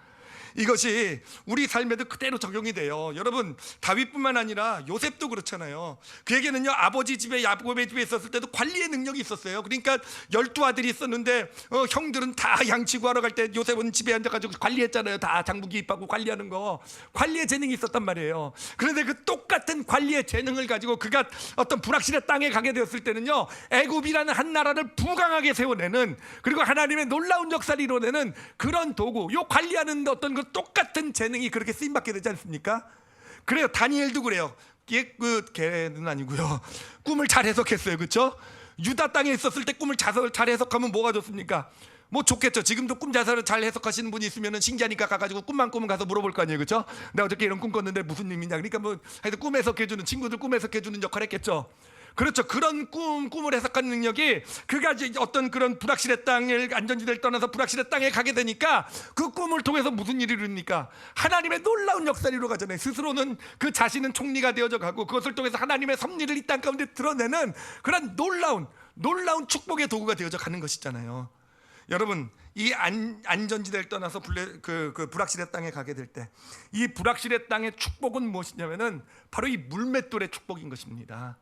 이것이 우리 삶에도 그대로 적용이 돼요. 여러분 다윗뿐만 아니라 요셉도 그렇잖아요. 그에게는요 아버지 집에 야곱의 집에 있었을 때도 관리의 능력이 있었어요. 그러니까 12아들이 있었는데 형들은 다 양치고 하러 갈 때 요셉은 집에 앉아가지고 관리했잖아요. 다 장부 기입하고 관리하는 거 관리의 재능이 있었단 말이에요. 그런데 그 똑같은 관리의 재능을 가지고 그가 어떤 불확실의 땅에 가게 되었을 때는요 애굽이라는 한 나라를 부강하게 세워내는 그리고 하나님의 놀라운 역사를 이뤄내는 그런 도구 요 관리하는 어떤 그 똑같은 재능이 그렇게 쓰임받게 되지 않습니까? 그래요. 다니엘도 그래요. 걔는 아니고요. 꿈을 잘 해석했어요. 그렇죠? 유다 땅에 있었을 때 꿈을 잘 해석하면 뭐가 좋습니까? 뭐 좋겠죠. 지금도 꿈 자세를 잘 해석하시는 분이 있으면 신기하니까 가가지고 꿈만 꾸면 가서 물어볼 거 아니에요. 그렇죠? 내가 어저께 이런 꿈 꿨는데 무슨 의미냐. 그러니까 뭐 하여튼 꿈 해석해주는 친구들 꿈 해석해주는 역할을 했겠죠. 그렇죠. 그런 꿈을 해석하는 능력이 그가 이제 어떤 그런 불확실의 땅을 안전지대를 떠나서 불확실의 땅에 가게 되니까 그 꿈을 통해서 무슨 일이 일어납니까? 하나님의 놀라운 역사를 이루어가잖아요. 스스로는 그 자신은 총리가 되어져 가고 그것을 통해서 하나님의 섭리를 이 땅 가운데 드러내는 그런 놀라운 축복의 도구가 되어져 가는 것이잖아요. 여러분 이 안전지대를 떠나서 불확실의 땅에 가게 될 때 이 불확실의 땅의 축복은 무엇이냐면은 바로 이 물맷돌의 축복인 것입니다.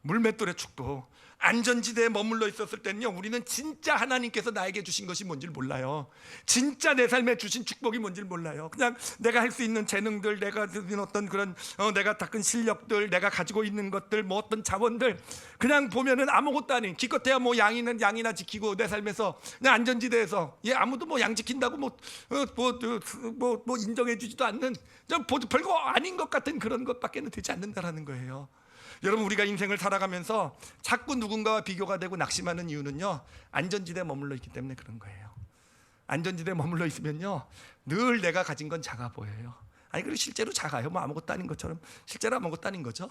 물맷돌의 축복. 안전지대에 머물러 있었을 때는요 우리는 진짜 하나님께서 나에게 주신 것이 뭔지 몰라요. 진짜 내 삶에 주신 축복이 뭔지 몰라요. 그냥 내가 할 수 있는 재능들, 내가 가진 어떤 그런 내가 닦은 실력들, 내가 가지고 있는 것들, 뭐 어떤 자원들 그냥 보면은 아무것도 아닌 기껏해야 뭐 양이나 지키고 내 삶에서 그냥 안전지대에서 아무도 뭐 양 지킨다고 뭐 인정해주지도 않는 별거 아닌 것 같은 그런 것밖에는 되지 않는다라는 거예요. 여러분 우리가 인생을 살아가면서 자꾸 누군가와 비교가 되고 낙심하는 이유는요 안전지대에 머물러 있기 때문에 그런 거예요. 안전지대에 머물러 있으면요 늘 내가 가진 건 작아 보여요. 아니 그리고 실제로 작아요. 뭐 아무것도 아닌 것처럼 실제로 아무것도 아닌 거죠.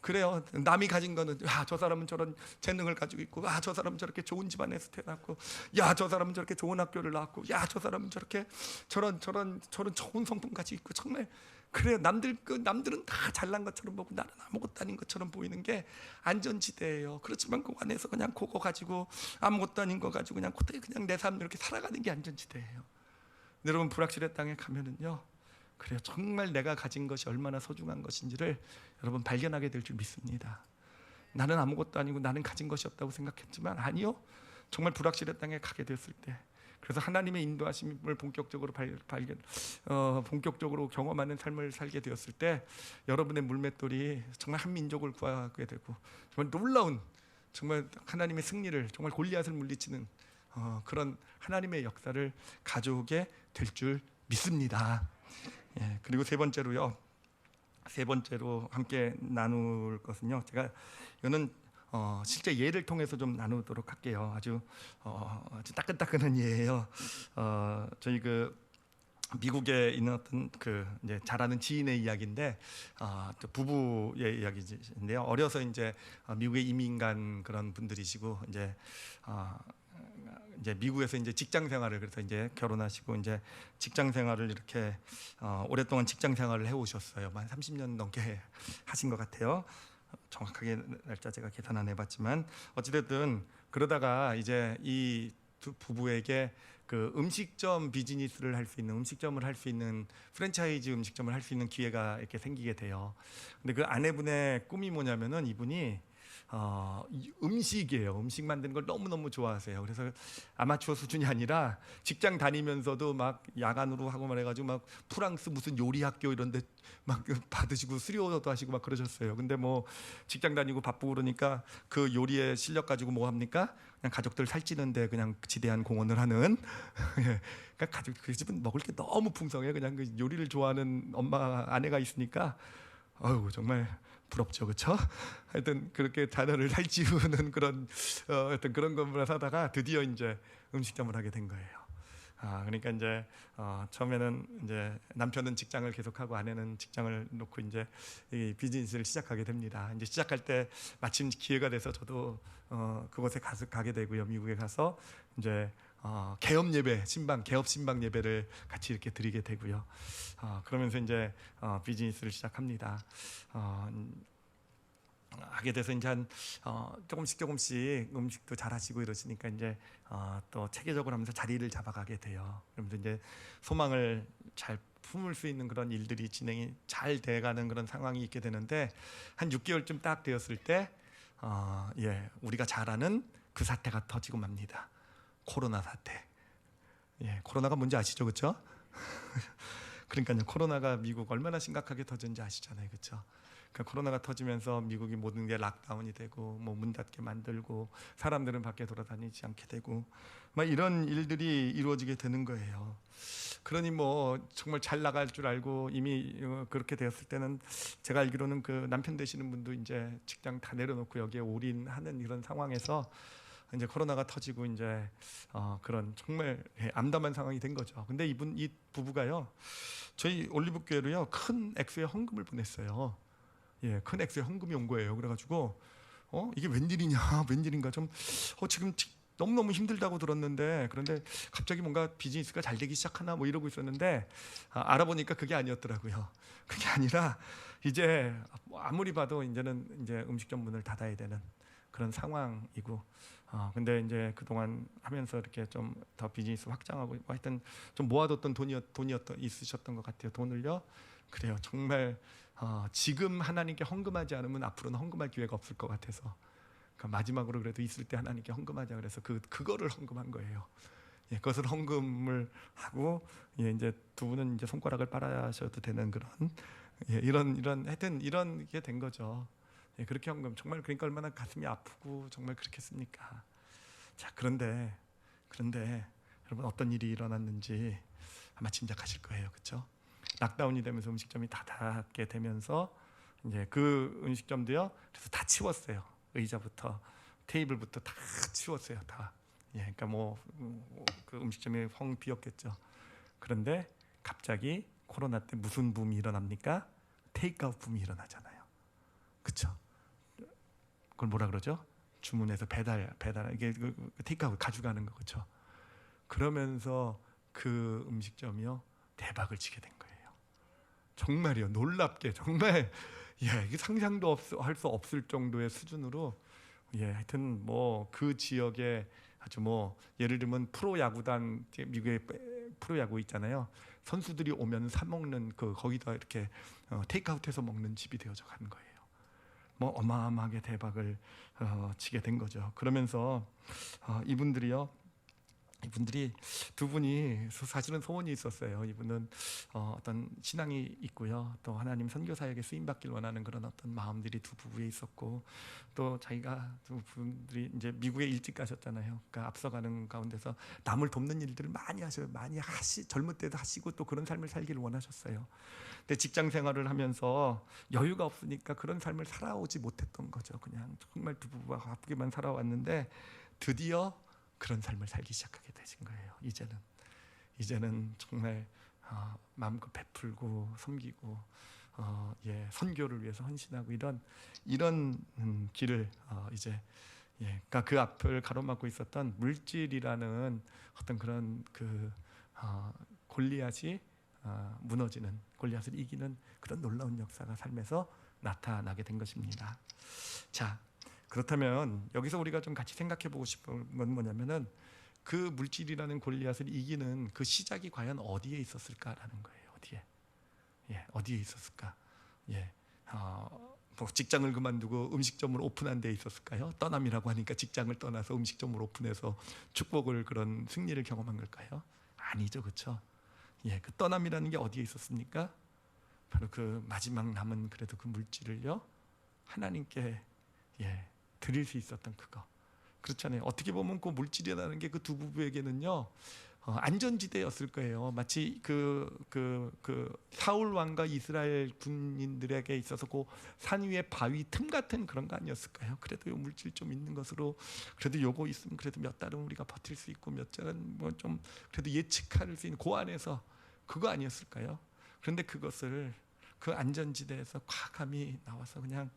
그래요. 남이 가진 거는 저 사람은 저런 재능을 가지고 있고 저 사람은 저렇게 좋은 집안에서 태어났고 저 사람은 저렇게 좋은 학교를 나왔고 저 사람은 저렇게 저런 좋은 성품 가지고 있고 정말 그래요. 남들은 다 잘난 것처럼 보고 나는 아무것도 아닌 것처럼 보이는 게 안전지대예요. 그렇지만 그 안에서 그냥 그거 가지고 아무것도 아닌 거 가지고 그냥 내 삶 이렇게 살아가는 게 안전지대예요. 여러분 불확실의 땅에 가면은요 그래요. 정말 내가 가진 것이 얼마나 소중한 것인지를 여러분 발견하게 될 줄 믿습니다. 나는 아무것도 아니고 나는 가진 것이 없다고 생각했지만 아니요. 정말 불확실의 땅에 가게 됐을 때 그래서 하나님의 인도하심을 본격적으로 본격적으로 경험하는 삶을 살게 되었을 때 여러분의 물맷돌이 정말 한 민족을 구하게 되고 정말 놀라운 정말 하나님의 승리를 정말 골리앗을 물리치는 그런 하나님의 역사를 가져오게 될 줄 믿습니다. 그리고 세 번째로 함께 나눌 것은요. 제가 이거는 실제 예를 통해서 좀 나누도록 할게요. 아주 따끈따끈한 예예요. 저희 미국에 있는 어떤 이제 잘 아는 지인의 이야기인데 또 부부의 이야기인데요. 어려서 이제 미국에 이민 간 그런 분들이시고 이제 미국에서 이제 직장 생활을 그래서 이제 결혼하시고 이제 직장 생활을 이렇게 오랫동안 직장 생활을 해오셨어요. 한 30년 넘게 하신 것 같아요. 정확하게 날짜 제가 계산 안 해봤지만 어찌됐든 그러다가 이제 이 두 부부에게 음식점 비즈니스를 할 수 있는 음식점을 할 수 있는 프랜차이즈 음식점을 할 수 있는 기회가 이렇게 생기게 돼요. 근데 그 아내분의 꿈이 뭐냐면은 이분이 음식이에요. 음식 만드는 걸 너무너무 좋아하세요. 그래서 아마추어 수준이 아니라 직장 다니면서도 막 야간으로 하고 말해가지고 막 프랑스 무슨 요리 학교 이런데 막 받으시고 수료도 하시고 막 그러셨어요. 근데 뭐 직장 다니고 바쁘고 그러니까 그 요리의 실력 가지고 뭐 합니까? 그냥 가족들 살찌는데 그냥 지대한 공헌을 하는. 그러니까 그 집은 먹을 게 너무 풍성해요. 그냥 그 요리를 좋아하는 아내가 있으니까 정말 부럽죠, 그렇죠? 하여튼 그렇게 자녀를 살찌우는 그런 어떤 그런 건물을 사다가 드디어 이제 음식점을 하게 된 거예요. 그러니까 이제 처음에는 이제 남편은 직장을 계속하고 아내는 직장을 놓고 이제 이 비즈니스를 시작하게 됩니다. 이제 시작할 때 마침 기회가 돼서 저도 그곳에 가게 되고요. 미국에 가서 이제 개업 예배, 개업 신방 예배를 같이 이렇게 드리게 되고요. 그러면서 이제 비즈니스를 시작합니다. 하게 돼서 이제 한 조금씩 음식도 잘 하시고 이러시니까 이제 또 체계적으로 하면서 자리를 잡아가게 돼요. 그러면서 이제 소망을 잘 품을 수 있는 그런 일들이 진행이 잘 돼가는 그런 상황이 있게 되는데, 한 6개월쯤 딱 되었을 때 우리가 잘 아는 그 사태가 터지고 맙니다. 코로나 사태. 코로나가 뭔지 아시죠, 그렇죠? 그러니까요, 코로나가 미국 얼마나 심각하게 터졌는지 아시잖아요, 그렇죠? 그러니까 코로나가 터지면서 미국이 모든 게 락다운이 되고 뭐 문 닫게 만들고 사람들은 밖에 돌아다니지 않게 되고 막 이런 일들이 이루어지게 되는 거예요. 그러니 뭐 정말 잘 나갈 줄 알고 이미 그렇게 되었을 때는, 제가 알기로는 그 남편 되시는 분도 이제 직장 다 내려놓고 여기에 올인하는 이런 상황에서 이제 코로나가 터지고 이제 그런 정말 암담한 상황이 된 거죠. 근데 이 부부가요, 저희 올리브 교회로요 큰 액수의 헌금을 보냈어요. 큰 액수의 헌금이 온 거예요. 그래가지고 이게 웬일이냐, 웬일인가 좀 지금 너무너무 힘들다고 들었는데, 그런데 갑자기 뭔가 비즈니스가 잘 되기 시작하나 뭐 이러고 있었는데 알아보니까 그게 아니었더라고요. 그게 아니라 이제 아무리 봐도 이제는 이제 음식점 문을 닫아야 되는 그런 상황이고, 근데 이제 그동안 하면서 이렇게 좀 더 비즈니스 확장하고 하여튼 좀 모아뒀던 돈이 있으셨던 것 같아요. 돈을요. 그래요. 정말 지금 하나님께 헌금하지 않으면 앞으로는 헌금할 기회가 없을 것 같아서, 그러니까 마지막으로 그래도 있을 때 하나님께 헌금하자 그래서 그거를 헌금한 거예요. 그것을 헌금을 하고 이제 두 분은 이제 손가락을 빨아셔도 되는 그런 이런 하여튼 이런 게 된 거죠. 그렇게 헌금, 정말 그러니까 얼마나 가슴이 아프고 정말 그렇겠습니까? 자, 그런데 여러분, 어떤 일이 일어났는지 아마 짐작하실 거예요, 그렇죠? 락다운이 되면서 음식점이 다 닫게 되면서 이제 그 음식점도요, 그래서 다 치웠어요. 의자부터 테이블부터 다 치웠어요, 다. 그러니까 뭐 그 음식점이 텅 비었겠죠. 그런데 갑자기 코로나 때 무슨 붐이 일어납니까? 테이크아웃 붐이 일어나잖아요, 그렇죠? 그걸 뭐라 그러죠? 주문해서 배달 이게 그 테이크아웃 가져가는 거, 그렇죠? 그러면서 그 음식점이요 대박을 치게 된 거예요. 정말이요, 놀랍게 정말 이게 상상도 할 수 없을 정도의 수준으로 하여튼 뭐 그 지역에 아주 뭐 예를 들면 프로야구단, 미국의 프로야구 있잖아요. 선수들이 오면 사 먹는 거기다 이렇게 테이크아웃해서 먹는 집이 되어져 가는 거예요. 뭐 어마어마하게 대박을 치게 된 거죠. 그러면서 이분들이 두 분이 사실은 소원이 있었어요. 이분은 어떤 신앙이 있고요, 또 하나님 선교사에게 쓰임 받길 원하는 그런 어떤 마음들이 두 부부에 있었고, 또 자기가 두 분들이 이제 미국에 일찍 가셨잖아요. 그러니까 앞서가는 가운데서 남을 돕는 일들을 많이 하셔요. 젊을 때도 하시고 또 그런 삶을 살기를 원하셨어요. 근데 직장 생활을 하면서 여유가 없으니까 그런 삶을 살아오지 못했던 거죠. 그냥 정말 두 부부가 바쁘게만 살아왔는데 드디어 그런 삶을 살기 시작하게 되신 거예요. 이제는 정말 마음껏 베풀고 섬기고 선교를 위해서 헌신하고 이런 길을 이제 그러니까 그 앞을 가로막고 있었던 물질이라는 어떤 그런 골리앗이 무너지는, 골리앗을 이기는 그런 놀라운 역사가 삶에서 나타나게 된 것입니다. 자, 그렇다면 여기서 우리가 좀 같이 생각해 보고 싶은 건 뭐냐면은, 그 물질이라는 골리앗을 이기는 그 시작이 과연 어디에 있었을까라는 거예요. 어디에 있었을까? 뭐 직장을 그만두고 음식점을 오픈한 데 있었을까요? 떠남이라고 하니까 직장을 떠나서 음식점을 오픈해서 축복을, 그런 승리를 경험한 걸까요? 아니죠, 그렇죠? 그 떠남이라는 게 어디에 있었습니까? 바로 그 마지막 남은 그래도 그 물질을요 하나님께 드릴 수 있었던 그거. 그렇잖아요. 어떻게 보면 그 물질이라는 게 그 두 부부에게는요 안전지대였을 거예요. 마치 사울 왕과 이스라엘 군인들에게 있어서 그 산 위에 바위 틈 같은 그런 거 아니었을까요? 그래도 요 물질 좀 있는 것으로 그래도 요거 있으면 그래도 몇 달은 우리가 버틸 수 있고 몇 달은 뭐 좀 그래도 예측할 수 있는 그 안에서 그거 아니었을까요? 그런데 그것을 그 안전지대에서 과감히 나와서 그냥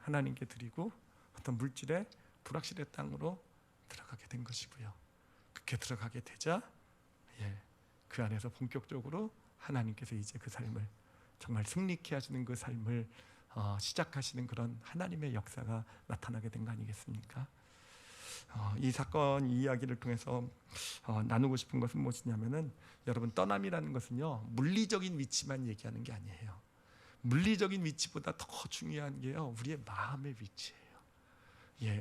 하나님께 드리고 어떤 물질의 불확실의 땅으로 들어가게 된 것이고요. 그렇게 들어가게 되자 그 안에서 본격적으로 하나님께서 이제 그 삶을 정말 승리케 하시는 그 삶을 시작하시는 그런 하나님의 역사가 나타나게 된 거 아니겠습니까? 이 사건 이 이야기를 통해서 나누고 싶은 것은 무엇이냐면은 여러분, 떠남이라는 것은요 물리적인 위치만 얘기하는 게 아니에요. 물리적인 위치보다 더 중요한 게요 우리의 마음의 위치예요.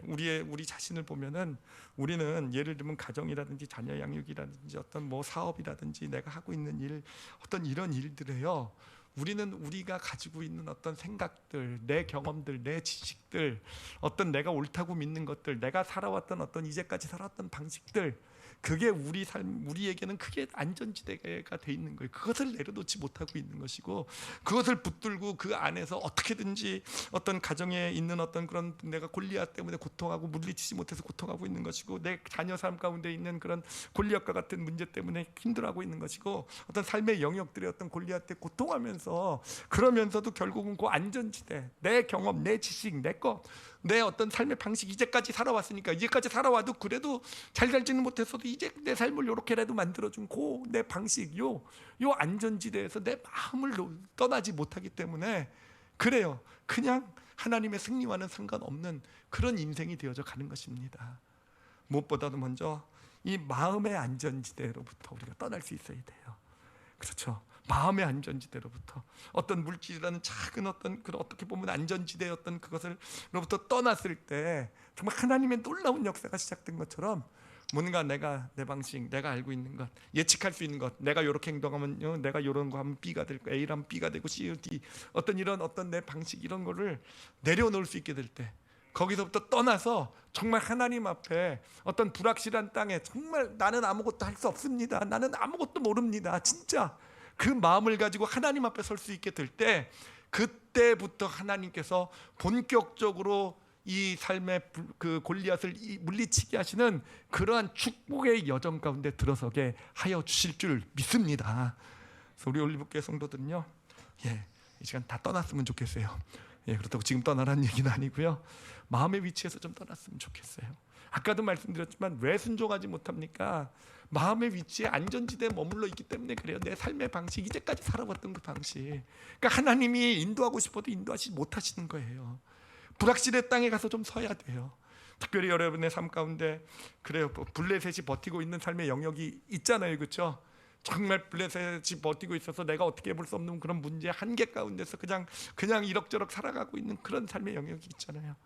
우리 자신을 보면은 우리는 예를 들면 가정이라든지 자녀 양육이라든지 어떤 뭐 사업이라든지 내가 하고 있는 일, 어떤 이런 일들에요 우리는 우리가 가지고 있는 어떤 생각들, 내 경험들, 내 지식들, 어떤 내가 옳다고 믿는 것들, 내가 살아왔던 어떤 이제까지 살았던 방식들, 그게 우리에게는 그게 안전지대가 돼 있는 거예요. 그것을 내려놓지 못하고 있는 것이고, 그것을 붙들고 그 안에서 어떻게든지 어떤 가정에 있는 어떤 그런 내가 골리앗 때문에 고통하고 물리치지 못해서 고통하고 있는 것이고, 내 자녀 삶 가운데 있는 그런 골리앗과 같은 문제 때문에 힘들어하고 있는 것이고, 어떤 삶의 영역들의 어떤 골리앗 때 고통하면서, 그러면서도 결국은 그 안전지대, 내 경험, 내 지식, 내 어떤 삶의 방식, 이제까지 살아왔으니까, 이제까지 살아와도 그래도 잘 살지는 못했어도 이제 내 삶을 요렇게라도 만들어준 내 방식, 요 안전지대에서 내 마음을 떠나지 못하기 때문에 그래요, 그냥 하나님의 승리와는 상관없는 그런 인생이 되어져 가는 것입니다. 무엇보다도 먼저 이 마음의 안전지대로부터 우리가 떠날 수 있어야 돼요. 그렇죠? 마음의 안전지대로부터 어떤 물질이라는 작은 어떤 그런 어떻게 보면 안전지대였던 그것을로부터 떠났을 때 정말 하나님의 놀라운 역사가 시작된 것처럼, 뭔가 내가 내 방식, 내가 알고 있는 것, 예측할 수 있는 것, 내가 이렇게 행동하면 내가 이런 거 하면 B가 될 거, A라면 B가 되고 C, D, 어떤 내 방식 이런 거를 내려놓을 수 있게 될 때, 거기서부터 떠나서 정말 하나님 앞에 어떤 불확실한 땅에 정말 나는 아무것도 할 수 없습니다, 나는 아무것도 모릅니다, 진짜 그 마음을 가지고 하나님 앞에 설 수 있게 될 때, 그때부터 하나님께서 본격적으로 이 삶의 그 골리앗을 물리치게 하시는 그러한 축복의 여정 가운데 들어서게 하여 주실 줄 믿습니다. 그래서 우리 올리브교회 성도들은요, 이 시간 다 떠났으면 좋겠어요. 그렇다고 지금 떠나라는 얘기는 아니고요, 마음의 위치에서 좀 떠났으면 좋겠어요. 아까도 말씀드렸지만 왜 순종하지 못합니까? 마음의 위치에 안전지대에 머물러 있기 때문에 그래요. 내 삶의 방식, 이제까지 살아왔던 그 방식, 그러니까 하나님이 인도하고 싶어도 인도하지 못하시는 거예요. 불확실의 땅에 가서 좀 서야 돼요. 특별히 여러분의 삶 가운데 그래요, 블레셋이 버티고 있는 삶의 영역이 있잖아요, 그렇죠? 정말 블레셋이 버티고 있어서 내가 어떻게 해볼 수 없는 그런 문제 한계 가운데서 그냥 이럭저럭 살아가고 있는 그런 삶의 영역이 있잖아요.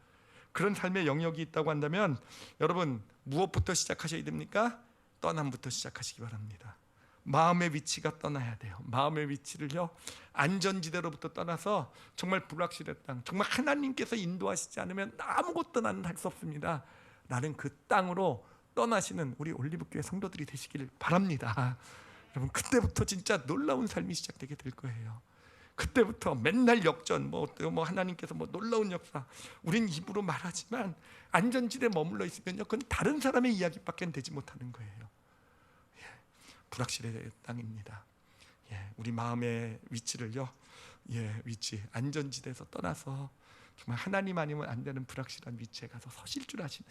그런 삶의 영역이 있다고 한다면 여러분, 무엇부터 시작하셔야 됩니까? 떠남부터 시작하시기 바랍니다. 마음의 위치가 떠나야 돼요. 마음의 위치를요, 안전지대로부터 떠나서 정말 불확실의 땅, 정말 하나님께서 인도하시지 않으면 아무것도 나는 할 수 없습니다 라는 그 땅으로 떠나시는 우리 올리브교회 성도들이 되시길 바랍니다. 여러분, 그때부터 진짜 놀라운 삶이 시작되게 될 거예요. 그때부터 맨날 역전, 뭐 하나님께서 놀라운 역사, 우린 입으로 말하지만 안전지대에 머물러 있으면요, 그건 다른 사람의 이야기밖에 되지 못하는 거예요. 불확실의 땅입니다. 우리 마음의 위치를요, 위치, 안전지대에서 떠나서 정말 하나님 아니면 안 되는 불확실한 위치에 가서 서실 줄 아시는,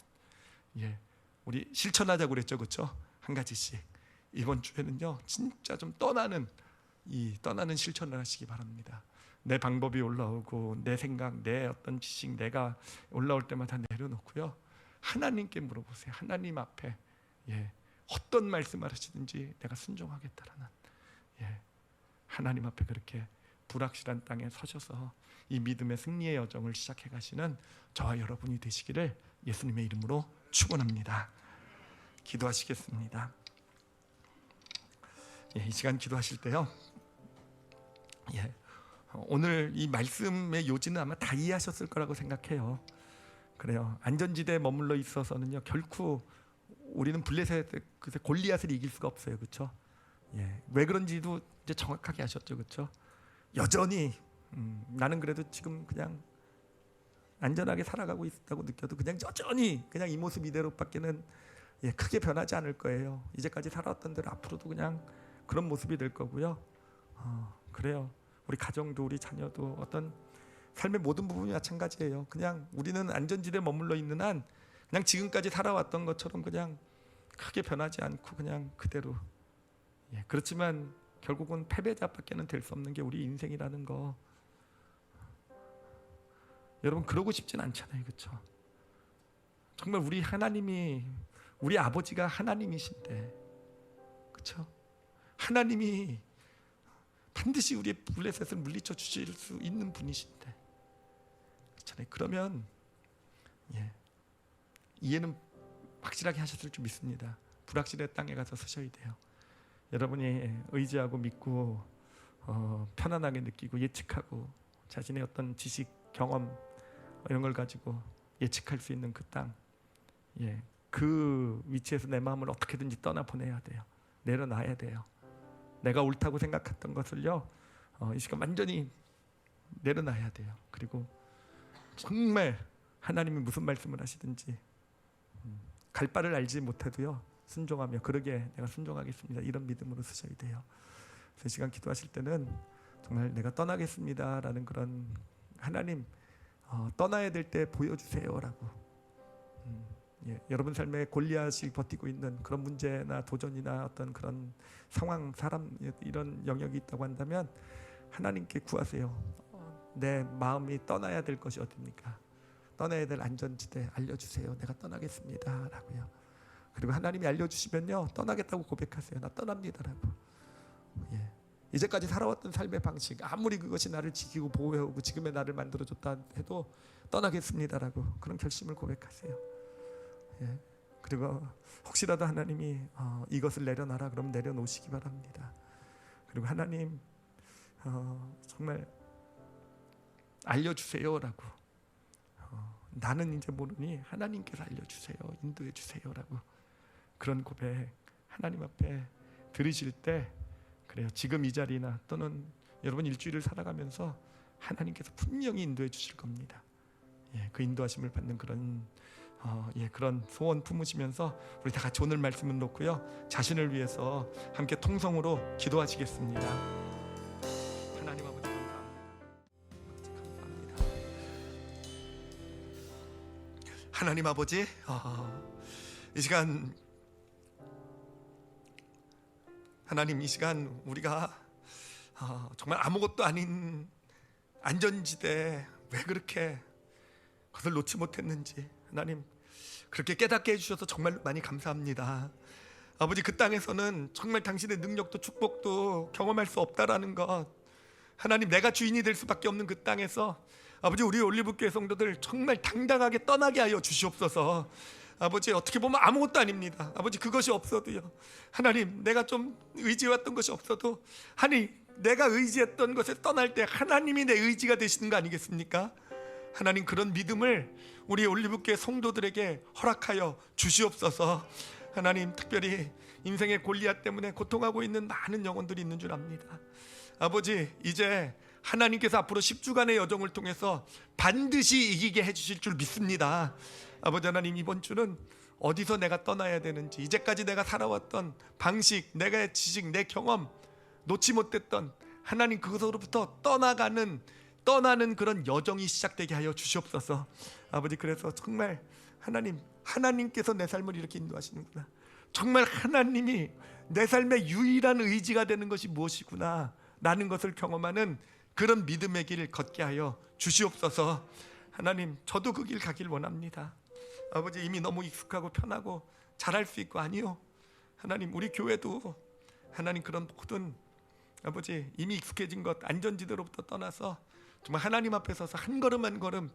우리 실천하자고 그랬죠, 그렇죠? 한 가지씩 이번 주에는요, 진짜 좀 떠나는 실천을 하시기 바랍니다. 내 방법이 올라오고 내 생각, 내 어떤 지식, 내가 올라올 때마다 내려놓고요, 하나님께 물어보세요. 하나님 앞에 어떤 말씀을 하시든지 내가 순종하겠다라는, 하나님 앞에 그렇게 불확실한 땅에 서셔서 이 믿음의 승리의 여정을 시작해 가시는 저와 여러분이 되시기를 예수님의 이름으로 축원합니다. 기도하시겠습니다. 이 시간 기도하실 때요, 오늘 이 말씀의 요지는 아마 다 이해하셨을 거라고 생각해요. 그래요. 안전지대에 머물러 있어서는요, 결코 우리는 블레셋 그 골리앗을 이길 수가 없어요, 그렇죠? 예, 왜 그런지도 이제 정확하게 아셨죠, 그렇죠? 여전히 나는 그래도 지금 그냥 안전하게 살아가고 있다고 느껴도 그냥 여전히 그냥 이 모습 이대로밖에는 크게 변하지 않을 거예요. 이제까지 살아왔던 대로 앞으로도 그냥 그런 모습이 될 거고요. 그래요. 우리 가정도 우리 자녀도 어떤 삶의 모든 부분이 마찬가지예요. 그냥 우리는 안전지대에 머물러 있는 한 그냥 지금까지 살아왔던 것처럼 그냥 크게 변하지 않고 그냥 그대로. 그렇지만 결국은 패배자밖에는 될 수 없는 게 우리 인생이라는 거. 여러분 그러고 싶진 않잖아요, 그렇죠? 정말 우리 하나님이 우리 아버지가 하나님이신데, 그렇죠? 하나님이 반드시 우리의 블레셋을 물리쳐 주실 수 있는 분이신데, 그렇잖아요. 그러면 이해는 확실하게 하셨을 줄 믿습니다. 불확실의 땅에 가서 서셔야 돼요. 여러분이 의지하고 믿고 편안하게 느끼고 예측하고 자신의 어떤 지식, 경험 이런 걸 가지고 예측할 수 있는 그 땅, 그 위치에서 내 마음을 어떻게든지 떠나보내야 돼요. 내려놔야 돼요. 내가 옳다고 생각했던 것을요, 이 시간 완전히 내려놔야 돼요. 그리고 정말 하나님이 무슨 말씀을 하시든지 갈 바를 알지 못해도요 순종하며, 그러게 내가 순종하겠습니다, 이런 믿음으로 쓰셔야 돼요. 그 시간 기도하실 때는 정말 내가 떠나겠습니다라는 그런, 하나님 떠나야 될 때 보여주세요라고. 여러분 삶에 골리앗이 버티고 있는 그런 문제나 도전이나 어떤 그런 상황, 사람 이런 영역이 있다고 한다면 하나님께 구하세요. 내 마음이 떠나야 될 것이 어딥니까? 떠나야 될 안전지대 알려주세요. 내가 떠나겠습니다 라고요. 그리고 하나님이 알려주시면요 떠나겠다고 고백하세요. 나 떠납니다라고. 이제까지 살아왔던 삶의 방식, 아무리 그것이 나를 지키고 보호해오고 지금의 나를 만들어줬다 해도 떠나겠습니다라고 그런 결심을 고백하세요. 그리고 혹시라도 하나님이 이것을 내려놔라 그럼 내려놓으시기 바랍니다. 그리고 하나님 정말 알려주세요라고. 나는 이제 모르니 하나님께서 알려주세요, 인도해 주세요라고. 그런 고백 하나님 앞에 들으실 때, 그래요, 지금 이 자리나 또는 여러분 일주일을 살아가면서 하나님께서 분명히 인도해 주실 겁니다. 그 인도하심을 받는 그런 그런 소원 품으시면서 우리 다 같이 오늘 말씀을 놓고요 자신을 위해서 함께 통성으로 기도하시겠습니다. 하나님 아버지 감사합니다. 하나님 아버지, 이 시간 하나님, 이 시간 우리가 정말 아무것도 아닌 안전지대에 왜 그렇게 그것을 놓지 못했는지 하나님 그렇게 깨닫게 해주셔서 정말 많이 감사합니다. 아버지, 그 땅에서는 정말 당신의 능력도 축복도 경험할 수 없다라는 것, 하나님 내가 주인이 될 수밖에 없는 그 땅에서 아버지 우리 올리브교회 성도들 정말 당당하게 떠나게 하여 주시옵소서. 아버지, 어떻게 보면 아무것도 아닙니다. 아버지, 그것이 없어도요 하나님 내가 좀 의지해왔던 것이 없어도 하나님 내가 의지했던 것에 떠날 때 하나님이 내 의지가 되시는 거 아니겠습니까? 하나님 그런 믿음을 우리 올리브교회 성도들에게 허락하여 주시옵소서. 하나님 특별히 인생의 골리앗 때문에 고통하고 있는 많은 영혼들이 있는 줄 압니다. 아버지, 이제 하나님께서 앞으로 10주간의 여정을 통해서 반드시 이기게 해주실 줄 믿습니다. 아버지 하나님, 이번 주는 어디서 내가 떠나야 되는지, 이제까지 내가 살아왔던 방식, 내가 지식, 내 경험 놓지 못했던 하나님 그것으로부터 떠나는 그런 여정이 시작되게 하여 주시옵소서. 아버지, 그래서 정말 하나님께서 내 삶을 이렇게 인도하시는구나, 정말 하나님이 내 삶의 유일한 의지가 되는 것이 무엇이구나 라는 것을 경험하는 그런 믿음의 길을 걷게 하여 주시옵소서. 하나님, 저도 그 길 가길 원합니다. 아버지, 이미 너무 익숙하고 편하고 잘할 수 있고, 아니요 하나님, 우리 교회도 하나님 그런 모든 아버지 이미 익숙해진 것, 안전지대로부터 떠나서 정말 하나님 앞에 서서 한 걸음 한 걸음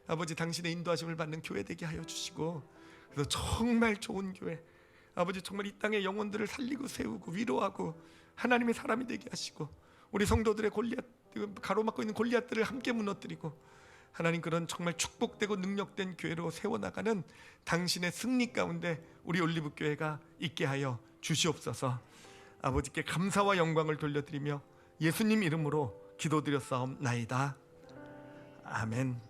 아버지 당신의 인도하심을 받는 교회 되게 하여 주시고, 그래서 정말 좋은 교회, 아버지 정말 이 땅의 영혼들을 살리고 세우고 위로하고 하나님의 사람이 되게 하시고, 우리 성도들의 골리앗, 가로막고 있는 골리앗들을 함께 무너뜨리고, 하나님, 그런 정말 축복되고 능력된 교회로 세워나가는 당신의 승리 가운데 우리 올리브교회가 있게 하여 주시옵소서. 아버지께 감사와 영광을 돌려드리며 예수님 이름으로 기도드렸사옵나이다. 아멘.